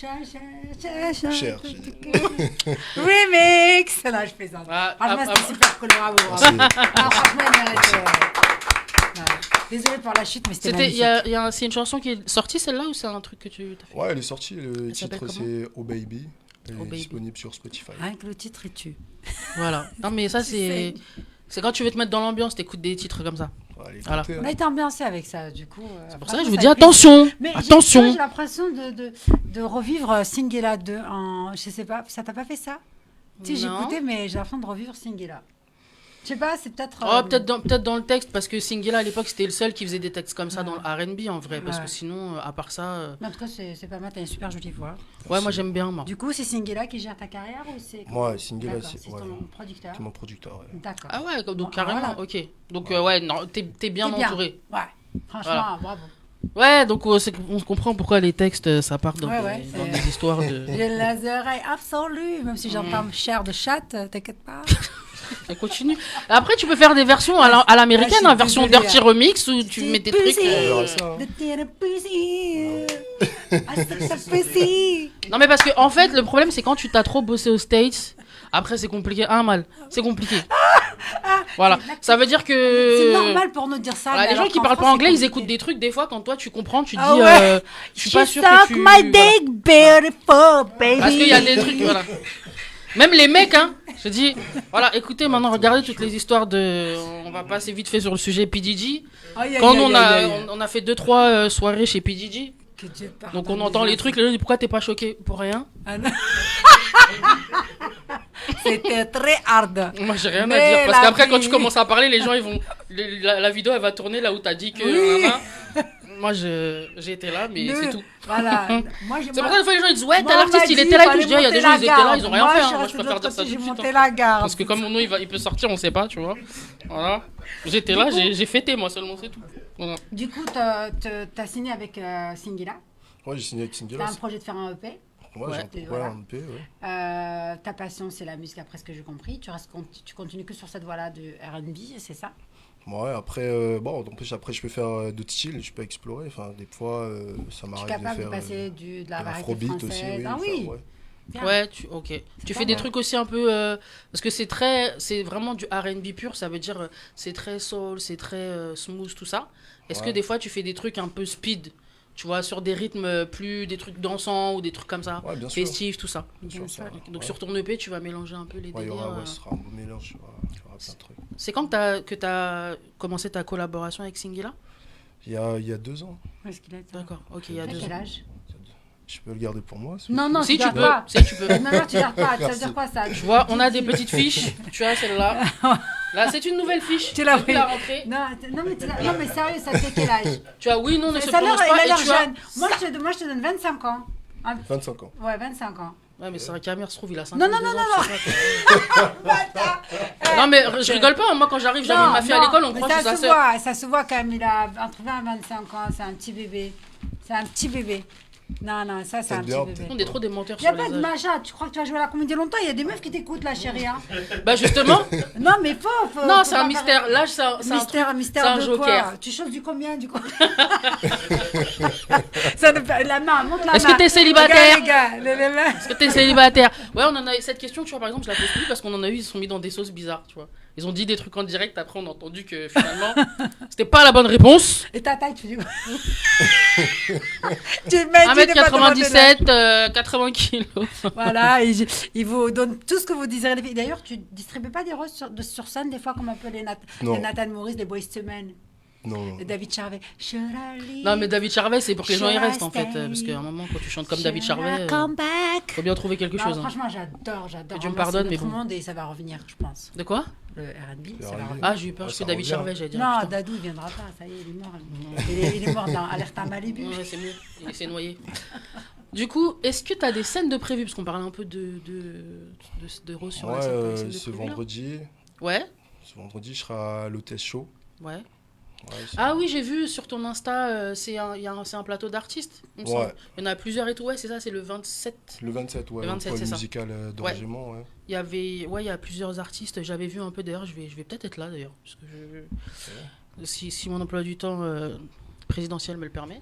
Cher. Remix. Non, je plaisante. Franchement, c'était super cool, bravo. Franchement, il mérite. Désolée pour la chute, mais c'était magnifique. C'est une chanson qui est sortie, celle-là, ou c'est un truc que tu as fait? Ouais, elle est sortie. Le titre, c'est Oh Baby. Elle est disponible sur Spotify. Rien que le titre est tu. Voilà. Non, mais ça, c'est quand tu veux te mettre dans l'ambiance, t'écoutes des titres comme ça. Voilà. On a été ambiancé avec ça, du coup. C'est pour ça que je vous dis attention. Mais attention. J'ai l'impression de revivre Singela 2 en. Je sais pas, ça t'a pas fait ça? Tu sais, j'écoutais, mais j'ai l'impression de revivre Singela. Je sais pas, c'est peut-être. Peut-être dans le texte, parce que Singela à l'époque c'était le seul qui faisait des textes comme ça dans le R&B en vrai, parce que sinon, à part ça. Mais en tout cas, c'est pas mal, t'as une super jolie voix. Ouais, moi j'aime bien, moi. Du coup, c'est Singela qui gère ta carrière ou c'est. Moi, Singela, c'est ton producteur. C'est mon producteur, ouais. D'accord. Ah ouais, donc carrément, ok. Donc, ouais, non, t'es bien entouré. Ouais, franchement, bravo. Ouais, donc on comprend pourquoi les textes, ça part dans des histoires de. J'ai les oreilles absolues, même si j'entends chair de chatte, t'inquiète pas. Ça continue. Après, tu peux faire des versions à l'américaine, une version Dirty Remix où tu mets des trucs. Non, mais parce que en fait, le problème, c'est quand tu t'as trop bossé aux States. Après, c'est compliqué. C'est compliké. Voilà. Ça veut dire que. C'est normal pour nous dire ça. Voilà, les gens qui parlent pas anglais, ils écoutent des trucs. Des fois, quand toi, tu comprends, tu dis. Je suis pas sûr que tu. My dick, beautiful, baby. Parce qu'il y a des trucs, voilà. Même les mecs, hein. Je dis, voilà, écoutez, maintenant, regardez toutes les histoires de. On va passer vite fait sur le sujet PDG. Quand on a fait 2-3 soirées chez PDG. Donc on entend les trucs, les gens disent pourquoi t'es pas choqué pour rien? C'était très hard. Moi j'ai rien à dire parce qu'après quand tu commences à parler, les gens ils vont la vidéo elle va tourner là où t'as dit que moi j'ai été là mais c'est tout. Voilà. C'est pour ça que des fois les gens ils disent ouais tel artiste il était là et puis je dis il y a des gens ils étaient là ils ont rien fait. Moi je préfère dire ça tout de suite. Parce que comme mon nom il peut sortir on sait pas tu vois. Voilà. J'étais là j'ai fêté moi seulement c'est tout. Voilà. Du coup t'as signé avec Singela. Ouais j'ai signé avec Singela. T'as un projet de faire un EP. Ouais, un EP, ouais. Ta passion, c'est la musique, après ce que j'ai compris. Tu continues que sur cette voie-là de R&B, c'est ça? Ouais, après, après, je peux faire d'autres styles, je peux explorer. Enfin, des fois, ça m'arrive de faire... Tu es capable de passer de la variété Afrobeat française. aussi, oui. Ah oui. Ouais, ok. Tu fais des trucs aussi un peu... parce que c'est vraiment du R&B pur, ça veut dire c'est très soul, c'est très smooth, tout ça. Est-ce que des fois, tu fais des trucs un peu speed? Tu vois, sur des rythmes plus, des trucs dansants ou des trucs comme ça, festifs, tout ça. Bien sûr. Donc sur ton EP, tu vas mélanger un peu les délires. Ce sera un beau mélange, il y aura plein de trucs. C'est quand que tu as commencé ta collaboration avec Singela? Il y a 2 ans. D'accord, ok, il y a 2 ans. Quel âge? Je peux le garder pour moi? Non, si tu peux. Non, tu gardes pas. Ça veut dire quoi ça? Tu vois, on a des petites fiches. Tu as celle-là. Là, c'est une nouvelle fiche. Tu l'as rentrée. Non, mais sérieux, ça fait quel âge? Tu as oui, non, ne se prononce pas. Il a l'air jeune. Moi, je te donne 25 ans. 25 ans. Ouais, 25 ans. Ouais, mais c'est vrai qu'Amir se trouve, il a 5 ans. Non. Non, mais je rigole pas. Moi, quand j'arrive, j'amène ma fille à l'école, on croit que c'est sa sœur. Ça se voit quand même. Il a entre 20 et 25 ans. C'est un petit bébé. Non, ça, c'est un petit bébé. On est trop des menteurs sur les âges. Il n'y a pas de machin. Tu crois que tu vas jouer à la comédie longtemps? Il y a des meufs qui t'écoutent, là, chérie. Bah, justement. Non, mais faut non, c'est un mystère. L'âge, c'est un mystère de joker. Tu choses du combien, du coup? La main, monte la main. Est-ce que t'es célibataire? Est-ce que t'es célibataire? Ouais, on en a eu cette question, tu vois, par exemple, je la pose plus parce qu'on en a eu, ils se sont mis dans des sauces bizarres, tu vois. Ils ont dit des trucs en direct, après on a entendu que finalement, c'était pas la bonne réponse. Et ta taille, tu dis quoi? 1m97, 80 kilos. Voilà, il vous donne tout ce que vous désirez. D'ailleurs, tu distribues pas des roses sur scène, des fois, comme un peu les Nathan Maurice, les Boyz II Men? Non. David Charvet. Non, mais David Charvet, c'est pour que les gens y restent en fait. Parce qu'à un moment, quand tu chantes comme David Charvet, faut bien trouver quelque chose. Franchement, j'adore. Et Dieu me pardonne, mais bon. Monde et ça va revenir, je pense. De quoi? Le R&B, ça va revenir. Ah, j'ai eu peur que David Charvet, j'allais dire. Non, Dadou, il viendra pas. Ça y est, il est mort. Il est mort dans Alerta Malibu. Ouais, c'est mieux. Il s'est noyé. Du coup, est-ce que tu as des scènes de prévues? Parce qu'on parlait un peu de Rose sur la scène. Ce vendredi. Ouais. Ce vendredi, je serai à l'Hôtel Show. Ouais. Ah oui, j'ai vu sur ton Insta, c'est un plateau d'artistes. Il y en a plusieurs et tout, ouais, c'est ça, c'est le 27. Le 27, ouais, le 27, c'est musical de Régiment, ouais. Il y a plusieurs artistes, j'avais vu un peu d'ailleurs, je vais peut-être être là d'ailleurs, parce que si mon emploi du temps présidentiel me le permet.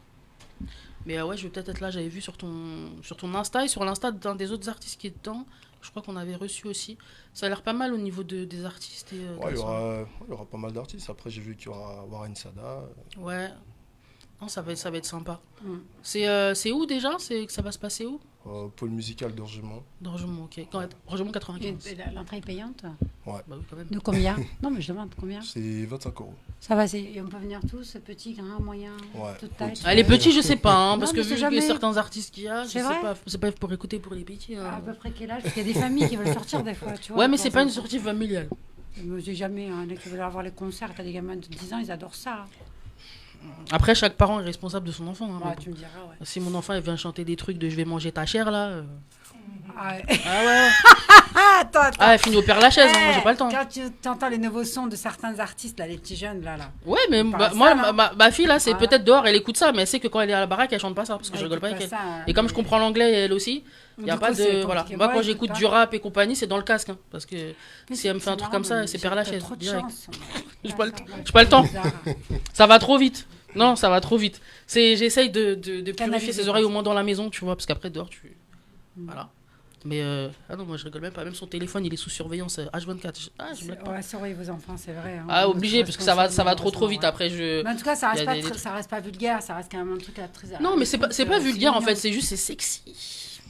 Mais ouais, je vais peut-être être là. J'avais vu sur ton Insta et sur l'Insta d'un des autres artistes qui est dedans. Je crois qu'on avait reçu aussi. Ça a l'air pas mal au niveau des artistes. Il y aura pas mal d'artistes. Après, j'ai vu qu'il y aura Warren Sada. Ouais. Non, ça va être sympa. C'est où déjà? Ça va se passer où? Pôle musical d'Orgemont. D'Orgemont, ok. Orgemont 95. L'entrée est payante? Ouais. Bah oui, quand même. De combien? Non, mais je demande combien? C'est 25 €. Ça va, et on peut venir tous, petits, grands, moyens, toute taille. Les petits, je sais pas, hein, parce Non, que vu que certains artistes qu'il y a, c'est pas pour écouter pour les petits. À peu près quel âge? Parce qu'il y a des familles qui veulent sortir des fois, tu vois. Ouais, mais c'est pas une sortie familiale. J'ai jamais, qui veulent avoir les concerts, t'as des gamins de 10 ans, ils adorent ça. Après, chaque parent est responsable de son enfant. Hein, ouais, tu me diras, ouais. Si mon enfant il vient chanter des trucs de je vais manger ta chair là. Ah ouais. Ah ouais. Attends. Ah, elle finit au Père Lachaise, moi j'ai pas le temps. Quand tu entends les nouveaux sons de certains artistes, là, les petits jeunes, là. Ouais, mais moi, ma fille là, c'est peut-être dehors, elle écoute ça, mais elle sait que quand elle est à la baraque, elle chante pas ça, parce que je rigole pas avec elle. Et comme je comprends l'anglais, elle aussi, il n'y a pas de. Voilà. Moi, quand j'écoute du rap et compagnie, c'est dans le casque, hein, parce que si elle me fait un truc comme ça, c'est Père Lachaise. J'ai pas le temps. Ça va trop vite. Non, ça va trop vite. J'essaye de purifier ses oreilles au moins dans la maison, tu vois, parce qu'après dehors, voilà. Mais non, moi je rigole même pas. Même son téléphone, il est sous surveillance H24. Je blague pas. Ouais, surveillez vos enfants, c'est vrai. Hein. Ah, obligé, parce que ça va trop vite. Après, Mais en tout cas, ça reste pas vulgaire, ça reste quand même un truc très. Non, mais c'est pas vulgaire en fait, c'est juste c'est sexy.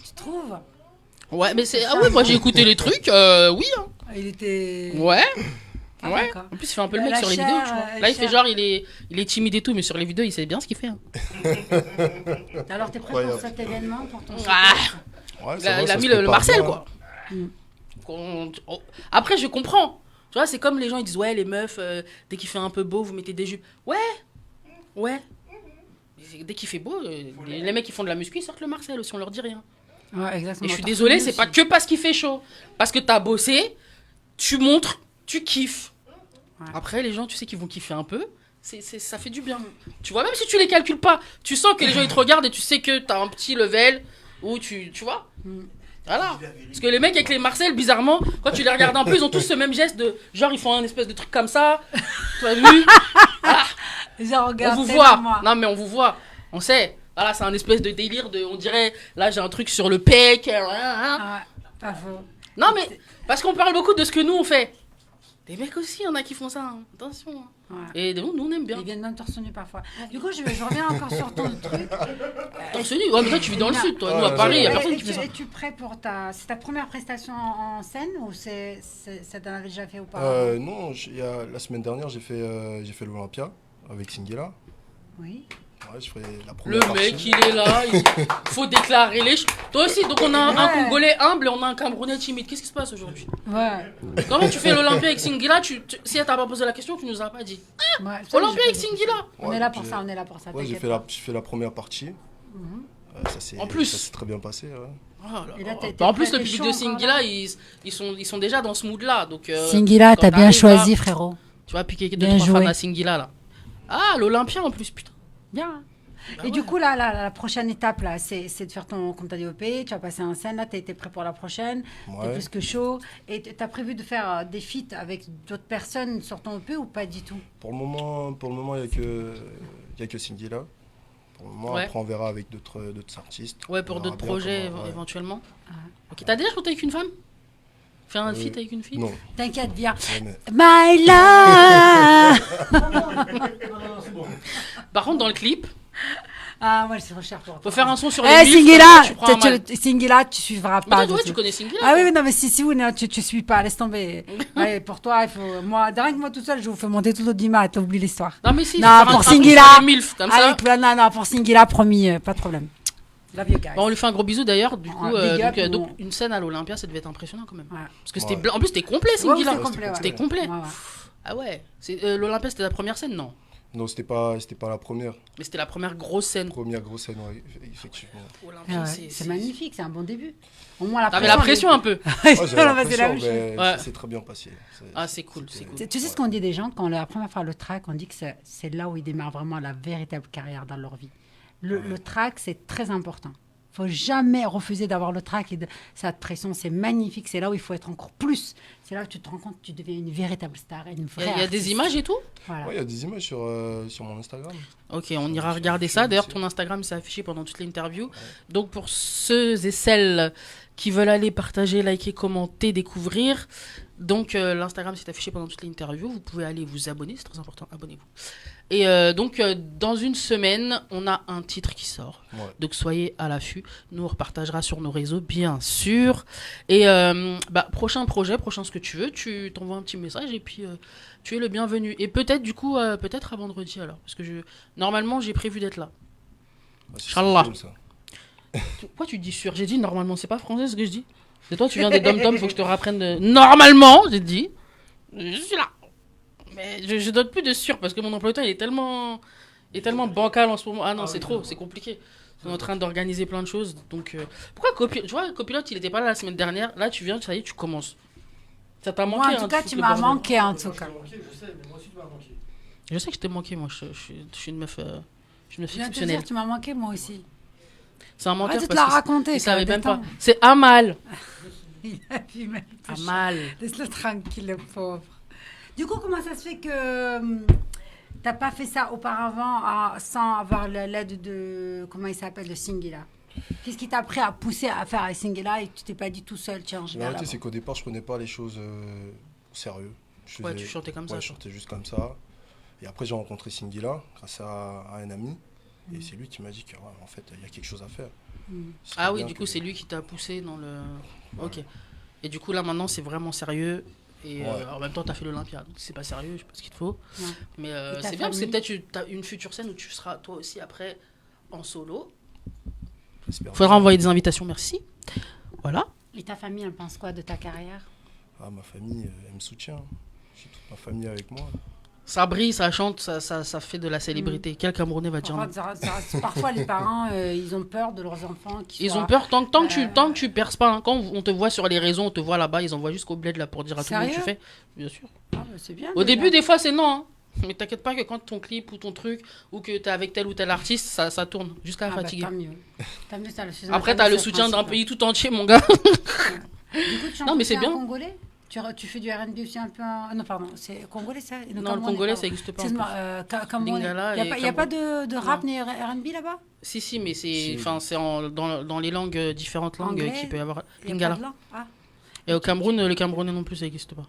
Tu trouves? Ouais, mais c'est. Ah ouais, moi j'ai écouté les trucs, oui. Hein. Il était. Ouais. Ouais. En plus, il fait un peu le mec sur les vidéos, tu vois. Là, il fait genre, il est timide et tout, mais sur les vidéos, il sait bien ce qu'il fait. Hein. Alors, t'es prêt pour cet événement, pour ton Ouais, il a mis le Marcel, quoi. Après, je comprends. Tu vois, c'est comme les gens, ils disent, ouais, les meufs, dès qu'il fait un peu beau, vous mettez des jupes. Ouais. Dès qu'il fait beau, les mecs qui font de la muscu, ils sortent le Marcel aussi, on leur dit rien. Ouais, exactement. Et je suis désolée, c'est pas que parce qu'il fait chaud. Parce que t'as bossé, tu montres, tu kiffes. Ouais. Après, les gens, tu sais qu'ils vont kiffer un peu. Ça fait du bien. Tu vois, même si tu les calcules pas, tu sens que les gens, ils te regardent et tu sais que t'as un petit level où tu vois. Voilà. Parce que les mecs avec les Marcel, bizarrement, quand tu les regardes un peu, ils ont tous ce même geste de genre, ils font un espèce de truc comme ça. Tu as vu? Voilà. On vous voit. Non, mais on vous voit. On sait. Voilà, c'est un espèce de délire de. On dirait, là, j'ai un truc sur le pec. Pas faux. Non, mais parce qu'on parle beaucoup de ce que nous, on fait. Les mecs aussi, il y en a qui font ça. Hein. Attention. Ouais. Et nous, on aime bien. Ils viennent même torse nu parfois. Du coup, je reviens encore sur ton truc. Torse nu? Ouais, mais toi, tu vis dans le sud, toi. Nous, à Paris, il n'y a personne qui fait ça. Es-tu prêt pour c'est ta première prestation en scène ou ça t'en avait déjà fait auparavant? Non, la semaine dernière, j'ai fait l'Olympia avec Singela. Oui. Ouais, je ferai la première partie. Le mec, il est là, il faut déclarer les choses. Toi aussi, donc on a un Congolais humble et on a un Camerounais timide. Qu'est-ce qui se passe aujourd'hui? Ouais. Comment tu fais l'Olympia avec Singila? Si elle t'a pas posé la question, tu nous as pas dit. Olympia avec Singila. On est là pour ça, Ouais, j'ai fait la première partie. Ça s'est très bien passé. Ouais. En plus, le public de Singila, ils sont déjà dans ce mood-là. Singila, t'as bien choisi, frérot. Tu vas piquer 2-3 fans à Singila, là. Ah, l'Olympia en plus, putain. Bien. Et du coup, là, la prochaine étape, là, c'est de faire ton, comme tu as dit, OP, tu vas passer en scène, là, tu as été prêt pour la prochaine, tu es plus que chaud. Et tu as prévu de faire des feats avec d'autres personnes sur ton OP ou pas du tout? Pour le moment, il n'y a que Singila. Pour le moment, après, on verra avec d'autres artistes. Ouais, pour d'autres projets éventuellement. Ok, t'as déjà chanté avec une femme? Faire un feat avec une fille? Non. T'inquiète bien. My love. Par contre, dans le clip. Ah ouais, c'est trop cher pour toi. Faut faire un son sur les livres. Singila, tu suivras pas. Mais toi, tu connais Singila. Ah oui, non, mais si oui, non, tu suis pas, laisse tomber. Ouais, pour toi, il faut. Moi, derrière que moi toute seule, je vous fais monter tout l'audimat, t'as oublié l'histoire. Non, mais si, non, pour Singila. Non, pour Singila, promis, pas de problème. Bon, on lui fait un gros bisou d'ailleurs. Du coup, donc une scène à l'Olympia, ça devait être impressionnant quand même. Ouais. Parce que c'était en plus c'était complet, Singila. C'était complet. Ah ouais. L'Olympia, c'était la première scène, non? Non, c'était pas la première. Mais c'était la première grosse scène. Première grosse scène, oui, effectivement. C'est magnifique, c'est un bon début. Au moins t'avais la pression un peu. C'est très bien passé. C'est cool, c'est cool. Tu sais ce qu'on dit des gens quand la première fois le track, on dit que c'est là où ils démarrent vraiment la véritable carrière dans leur vie. Le track, c'est très important. faut jamais refuser d'avoir le trac et cette pression. C'est magnifique. C'est là où il faut être encore plus. C'est là où tu te rends compte que tu deviens une véritable star, une vraie Il y a des images et tout. Voilà. Ouais, il y a des images sur mon Instagram. Ok, on ira regarder ça. D'ailleurs, ton Instagram s'est affiché pendant toute l'interview. Ouais. Donc, pour ceux et celles qui veulent aller partager, liker, commenter, découvrir, donc l'Instagram s'est affiché pendant toute l'interview. Vous pouvez aller vous abonner, c'est très important. Abonnez-vous. Et donc, dans une semaine, on a un titre qui sort. Ouais. Donc, soyez à l'affût. Nous, on repartagera sur nos réseaux, bien sûr. Et prochain projet, prochain ce que tu veux, tu t'envoies un petit message et puis tu es le bienvenu. Et peut-être, du coup, peut-être à vendredi alors. Parce que normalement, j'ai prévu d'être là. Inch'Allah. Pourquoi tu dis sûr? J'ai dit normalement, c'est pas français ce que je dis. C'est toi, tu viens des dom-tom, faut que je te rapprenne. Normalement, j'ai dit, je suis là. Mais je donne plus de sûr parce que mon emploi du temps il est tellement bancal en ce moment. Ah non, c'est trop, c'est compliqué. On est en train d'organiser plein de choses. Donc, pourquoi tu vois, Copilote, il était pas là la semaine dernière. Là, tu viens, ça y est, tu commences. Ça t'a manqué. Moi, en tout cas, tu m'as manqué, en tout cas. Je sais, mais moi aussi, tu m'as manqué. Je sais que je t'ai manqué, moi. Je suis une meuf exceptionnelle. Je viens de te dire, tu m'as manqué, moi aussi. C'est un menteur. Arrête de te la raconter. Il savait même pas. C'est Amal. Il a vu même. Amal. Laisse-le tranquille, le pauvre. Du coup, comment ça se fait que t'as pas fait ça auparavant sans avoir l'aide de, comment il s'appelle, de Singila? Qu'est-ce qui t'a appris à pousser à faire Singila et que tu t'es pas dit tout seul, tiens, je vais La réalité, c'est qu'au départ, je prenais pas les choses au sérieux. Ouais, tu chantais comme ça. Je chantais juste comme ça. Et après, j'ai rencontré Singila grâce à un ami. Et c'est lui qui m'a dit que, en fait, il y a quelque chose à faire. Ah oui, du coup, c'est lui qui t'a poussé dans le... Ouais. Ok. Et du coup, là, maintenant, c'est vraiment sérieux. Et en même temps, tu as fait l'Olympia. Donc, c'est pas sérieux, je sais pas ce qu'il te faut. Ouais. Mais c'est bien parce que peut-être tu as une future scène où tu seras toi aussi après en solo. Faudra envoyer des invitations, merci. Voilà. Et ta famille, elle pense quoi de ta carrière? Ma famille, elle me soutient. J'ai toute ma famille avec moi. Ça brille, ça chante, ça fait de la célébrité. Quel Camerounais va dire non? Parfois, les parents, ils ont peur de leurs enfants. Ont peur tant que tu perces pas. Hein. Quand on te voit sur les réseaux, on te voit là-bas, ils envoient jusqu'au bled là, pour dire à tout le monde que tu fais. Bien sûr. C'est bien. Au début, des fois, c'est non. Hein. Mais t'inquiète pas que quand ton clip ou ton truc, ou que t'es avec tel ou tel artiste, ça tourne jusqu'à fatiguer. Tant mieux. Après, t'as le soutien d'un pays tout entier, mon gars. Du coup, tu non, mais c'est bien. Congolais? Tu fais du R&B aussi un peu... Non, pardon, c'est congolais ça? Non, le congolais, ça n'existe pas. Il n'y a pas de rap ni R&B là-bas? Si, mais c'est dans les langues, différentes langues qu'il peut y avoir. Lingala. Et au Cameroun, le camerounais non plus, ça n'existe pas.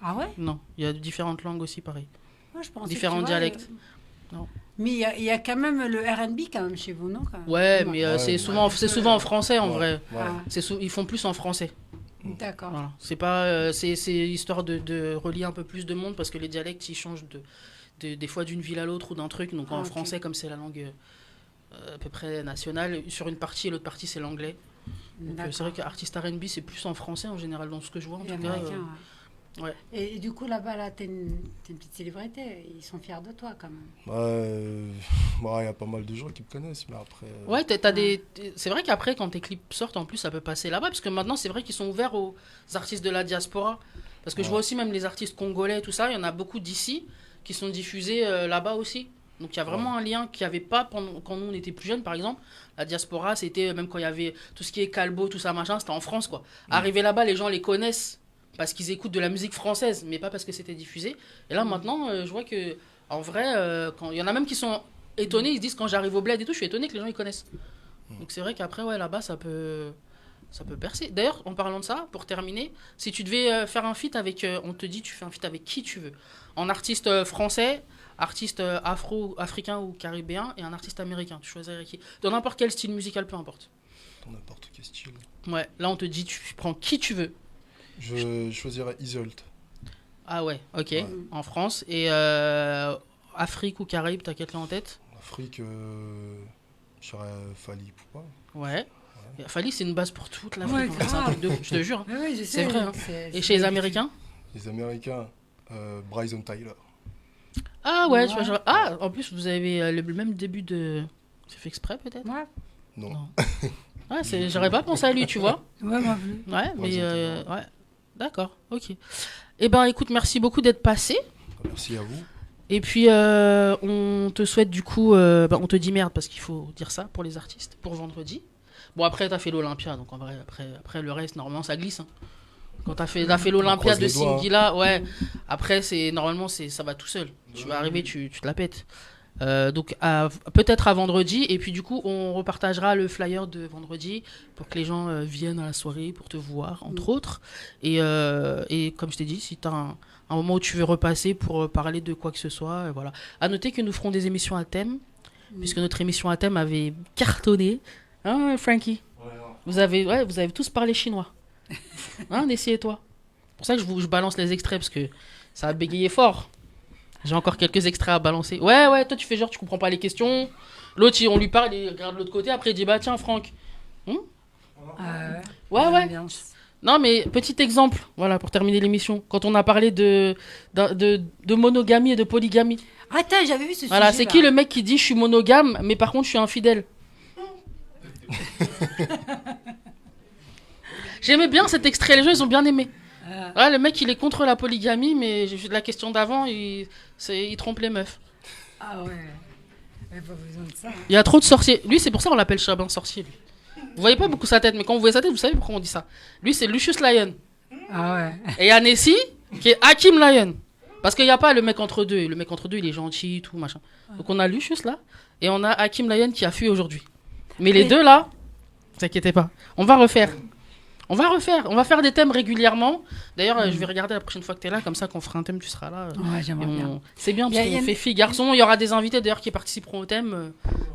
Ah ouais? Non, il y a différentes langues aussi, pareil. Ouais, je pensais différents dialectes. Non. Mais il y a quand même le R&B quand même chez vous, non? Ouais, mais c'est souvent en français en vrai. Ouais. Ils font plus en français. D'accord. Voilà. C'est pas, c'est histoire de relier un peu plus de monde parce que les dialectes ils changent des fois d'une ville à l'autre ou d'un truc. Donc en français, comme c'est la langue à peu près nationale, sur une partie et l'autre partie c'est l'anglais. Donc c'est vrai qu'artiste R&B c'est plus en français en général dans ce que je vois en tout cas. Ouais. Et du coup là-bas t'es une petite célébrité, ils sont fiers de toi quand même. Il y a pas mal de gens qui me connaissent, mais après. Ouais, c'est vrai qu'après quand tes clips sortent en plus ça peut passer là-bas parce que maintenant c'est vrai qu'ils sont ouverts aux artistes de la diaspora parce que je vois aussi même les artistes congolais tout ça, il y en a beaucoup d'ici qui sont diffusés là-bas aussi. Donc il y a vraiment un lien qu'il n'y avait pas quand nous on était plus jeunes par exemple. La diaspora c'était même quand il y avait tout ce qui est Calbo, tout ça machin, c'était en France quoi. Arrivé là-bas les gens les connaissent parce qu'ils écoutent de la musique française, mais pas parce que c'était diffusé. Et là, maintenant, je vois que, en vrai, il y en a même qui sont étonnés, ils se disent, quand j'arrive au bled et tout, je suis étonné que les gens, ils connaissent. Donc c'est vrai qu'après, là-bas, ça peut percer. D'ailleurs, en parlant de ça, pour terminer, si tu devais faire un feat avec, on te dit, tu fais un feat avec qui tu veux. En artiste français, artiste africain ou caribéen, et un artiste américain. Tu choisirais qui? Dans n'importe quel style musical, peu importe. Dans n'importe quel style. Ouais, là, on te dit, tu prends qui tu veux. Je choisirais Isolt. Ah ouais, ok. Ouais. En France. Et Afrique ou Caraïbes, t'as quelqu'un en tête? Afrique, je dirais Fally Ipupa. Ouais. Fally, c'est une base pour toute l'Afrique. C'est un truc de fou, je te jure. Oui, je sais. C'est vrai. Hein. Et chez les Américains? Les Américains, Bryson Tyler. Ah ouais, tu vois. Ah, en plus, vous avez le même début de... C'est fait exprès, peut-être? Ouais. Non. Ouais, j'aurais pas pensé à lui, tu vois. Ouais, moi plus. Ouais, mais ouais. D'accord, ok. Eh ben, écoute, merci beaucoup d'être passé. Merci à vous. Et puis, on te souhaite du coup, on te dit merde parce qu'il faut dire ça pour les artistes, pour vendredi. Bon, après, t'as fait l'Olympia, donc en vrai, après le reste, normalement, ça glisse. Hein. Quand t'as fait l'Olympia de Singila, ouais. Après, normalement, ça va tout seul. Tu vas arriver, tu te la pètes. Donc, peut-être à vendredi. Et puis, du coup, on repartagera le flyer de vendredi pour que les gens viennent à la soirée pour te voir, entre autres. Et comme je t'ai dit, si t'as un moment où tu veux repasser pour parler de quoi que ce soit, voilà. À noter que nous ferons des émissions à thème, puisque notre émission à thème avait cartonné. Hein, Frankie? Vous avez tous parlé chinois. Hein, Nessie et toi? C'est pour ça que je balance les extraits, parce que ça a bégayé fort. J'ai encore quelques extraits à balancer. Ouais, toi tu fais genre tu comprends pas les questions. L'autre, on lui parle, il regarde de l'autre côté, après il dit bah tiens Franck. Ouais. Non mais petit exemple, voilà, pour terminer l'émission. Quand on a parlé de monogamie et de polygamie. Attends, j'avais vu ce sujet. Voilà, c'est qui le mec qui dit je suis monogame, mais par contre je suis infidèle? J'aimais bien cet extrait, les gens ils ont bien aimé. Ouais, le mec il est contre la polygamie, mais la question d'avant il trompe les meufs. Ah ouais. Mais pas besoin de ça. Hein. Il y a trop de sorciers. Lui c'est pour ça qu'on l'appelle Chabin sorcier. Lui. Vous voyez pas beaucoup sa tête, mais quand vous voyez sa tête, vous savez pourquoi on dit ça. Lui c'est Lucius Lyon. Ah ouais. Et il y a Nessie qui est Hakim Lyon. Parce qu'il n'y a pas le mec entre deux. Le mec entre deux il est gentil, tout machin. Donc on a Lucius là, et on a Hakim Lyon qui a fui aujourd'hui. Mais les deux là, ne vous inquiétez pas, on va refaire. On va faire des thèmes régulièrement. D'ailleurs, je vais regarder la prochaine fois que tu es là, comme ça, qu'on fera un thème, tu seras là. Ouais, j'aimerais bien. C'est bien, parce qu'on fait filles, garçons. Il y aura des invités, d'ailleurs, qui participeront au thème.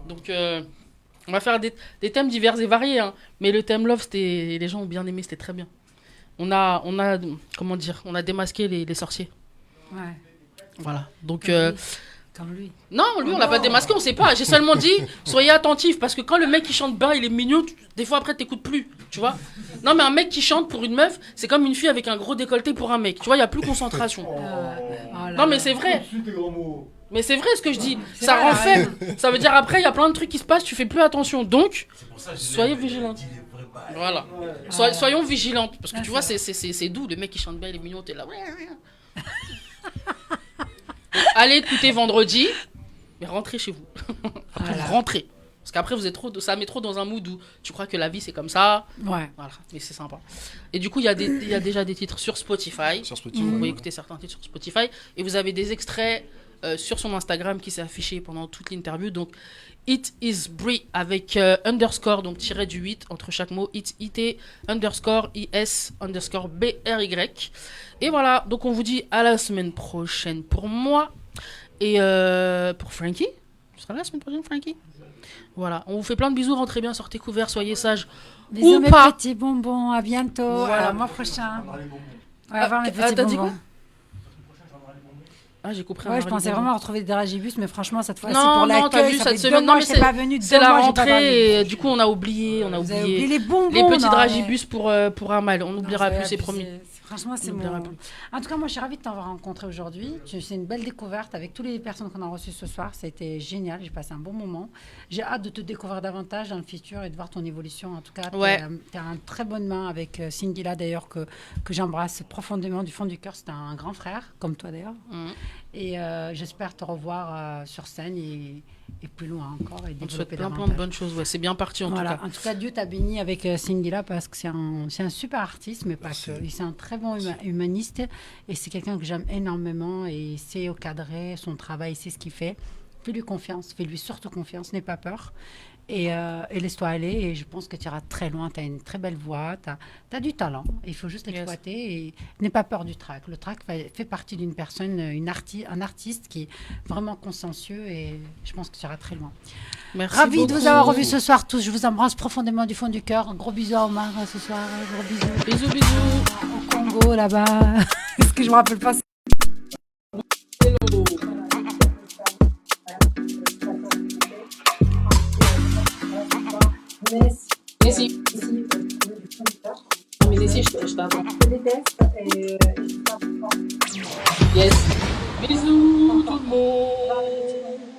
Donc, on va faire des thèmes divers et variés. Hein. Mais le thème Love, les gens ont bien aimé, c'était très bien. On a comment dire, on a démasqué les sorciers. Ouais. Voilà. Donc... Comme lui. Non, lui, on l'a pas démasqué, on sait pas. J'ai seulement dit, soyez attentifs, parce que quand le mec qui chante bas, il est mignon, des fois après, t'écoutes plus, tu vois. Non, mais un mec qui chante pour une meuf, c'est comme une fille avec un gros décolleté pour un mec. Tu vois, il y a plus concentration. Non, mais c'est vrai. Mais c'est vrai ce que je dis. Ça rend faible. Ça veut dire après, il y a plein de trucs qui se passent, tu fais plus attention. Donc, soyez vigilantes. Voilà. Soyons vigilantes. Parce que tu vois, c'est doux. Le mec qui chante bien, il est mignon, t'es là. Allez écouter vendredi, mais rentrez chez vous. Rentrez. Parce qu'après, ça met trop dans un mood où tu crois que la vie, c'est comme ça. Ouais. Voilà, mais c'est sympa. Et du coup, il y a déjà des titres sur Spotify. Vous pouvez écouter certains titres sur Spotify. Et vous avez des extraits sur son Instagram qui s'est affiché pendant toute l'interview. Donc, It is Brie avec underscore, donc tiré du 8 entre chaque mot. IT underscore IS underscore BRY. Et voilà, donc on vous dit à la semaine prochaine pour moi. Et pour Frankie. Tu seras là la semaine prochaine, Frankie? Voilà, on vous fait plein de bisous, rentrez bien, sortez couverts, soyez sages. Bisous ou mes pas. petits bonbons, à bientôt. Voilà. À le mois prochain. On va voir mes petits t'as dit bonbons. quoi? Ah, j'ai compris. Ouais, je pensais vraiment retrouver des Dragibus, mais franchement, cette fois-ci, non, pour l'accueil, t'as vu, ça fait cette 2 semaine, mois, non, je mais n'ai pas venu. c'est la rentrée, et du coup, on a oublié. Vous avez oublié les bonbons. Les petits non, Dragibus pour Amal. On n'oubliera plus, c'est promis. Franchement, c'est mon... En tout cas, moi, je suis ravie de t'avoir rencontré aujourd'hui. C'est une belle découverte avec toutes les personnes qu'on a reçues ce soir. Ça a été génial. J'ai passé un bon moment. J'ai hâte de te découvrir davantage dans le futur et de voir ton évolution. En tout cas, tu as un très bonne main avec Singila, d'ailleurs, que j'embrasse profondément du fond du cœur. C'est un grand frère, comme toi, d'ailleurs. Et j'espère te revoir sur scène et plus loin encore. Et on te souhaite plein de bonnes choses. Ouais, c'est bien parti en tout cas. En tout cas, Dieu t'a béni avec Singila parce que c'est un super artiste, mais pas que. C'est un très bon humaniste et c'est quelqu'un que j'aime énormément et il sait cadrer son travail, il sait ce qu'il fait. Fais-lui confiance, fais-lui surtout confiance, n'aie pas peur. Et laisse-toi aller et je pense que tu iras très loin. Tu as une très belle voix, tu as du talent. Il faut juste l'exploiter et n'aie pas peur du trac. Le trac fait partie d'une personne, un artiste qui est vraiment consciencieux et je pense que tu iras très loin. Merci Ravi beaucoup. de vous avoir revus ce soir tous. Je vous embrasse profondément du fond du cœur. Un gros bisou à Omar ce soir. Gros bisous. Bisous, bisous. Au Congo là-bas. Est-ce que je me rappelle pas? Nessie. Mais Nessie, je t'attends. Je déteste et Yes. Bisous tout le monde.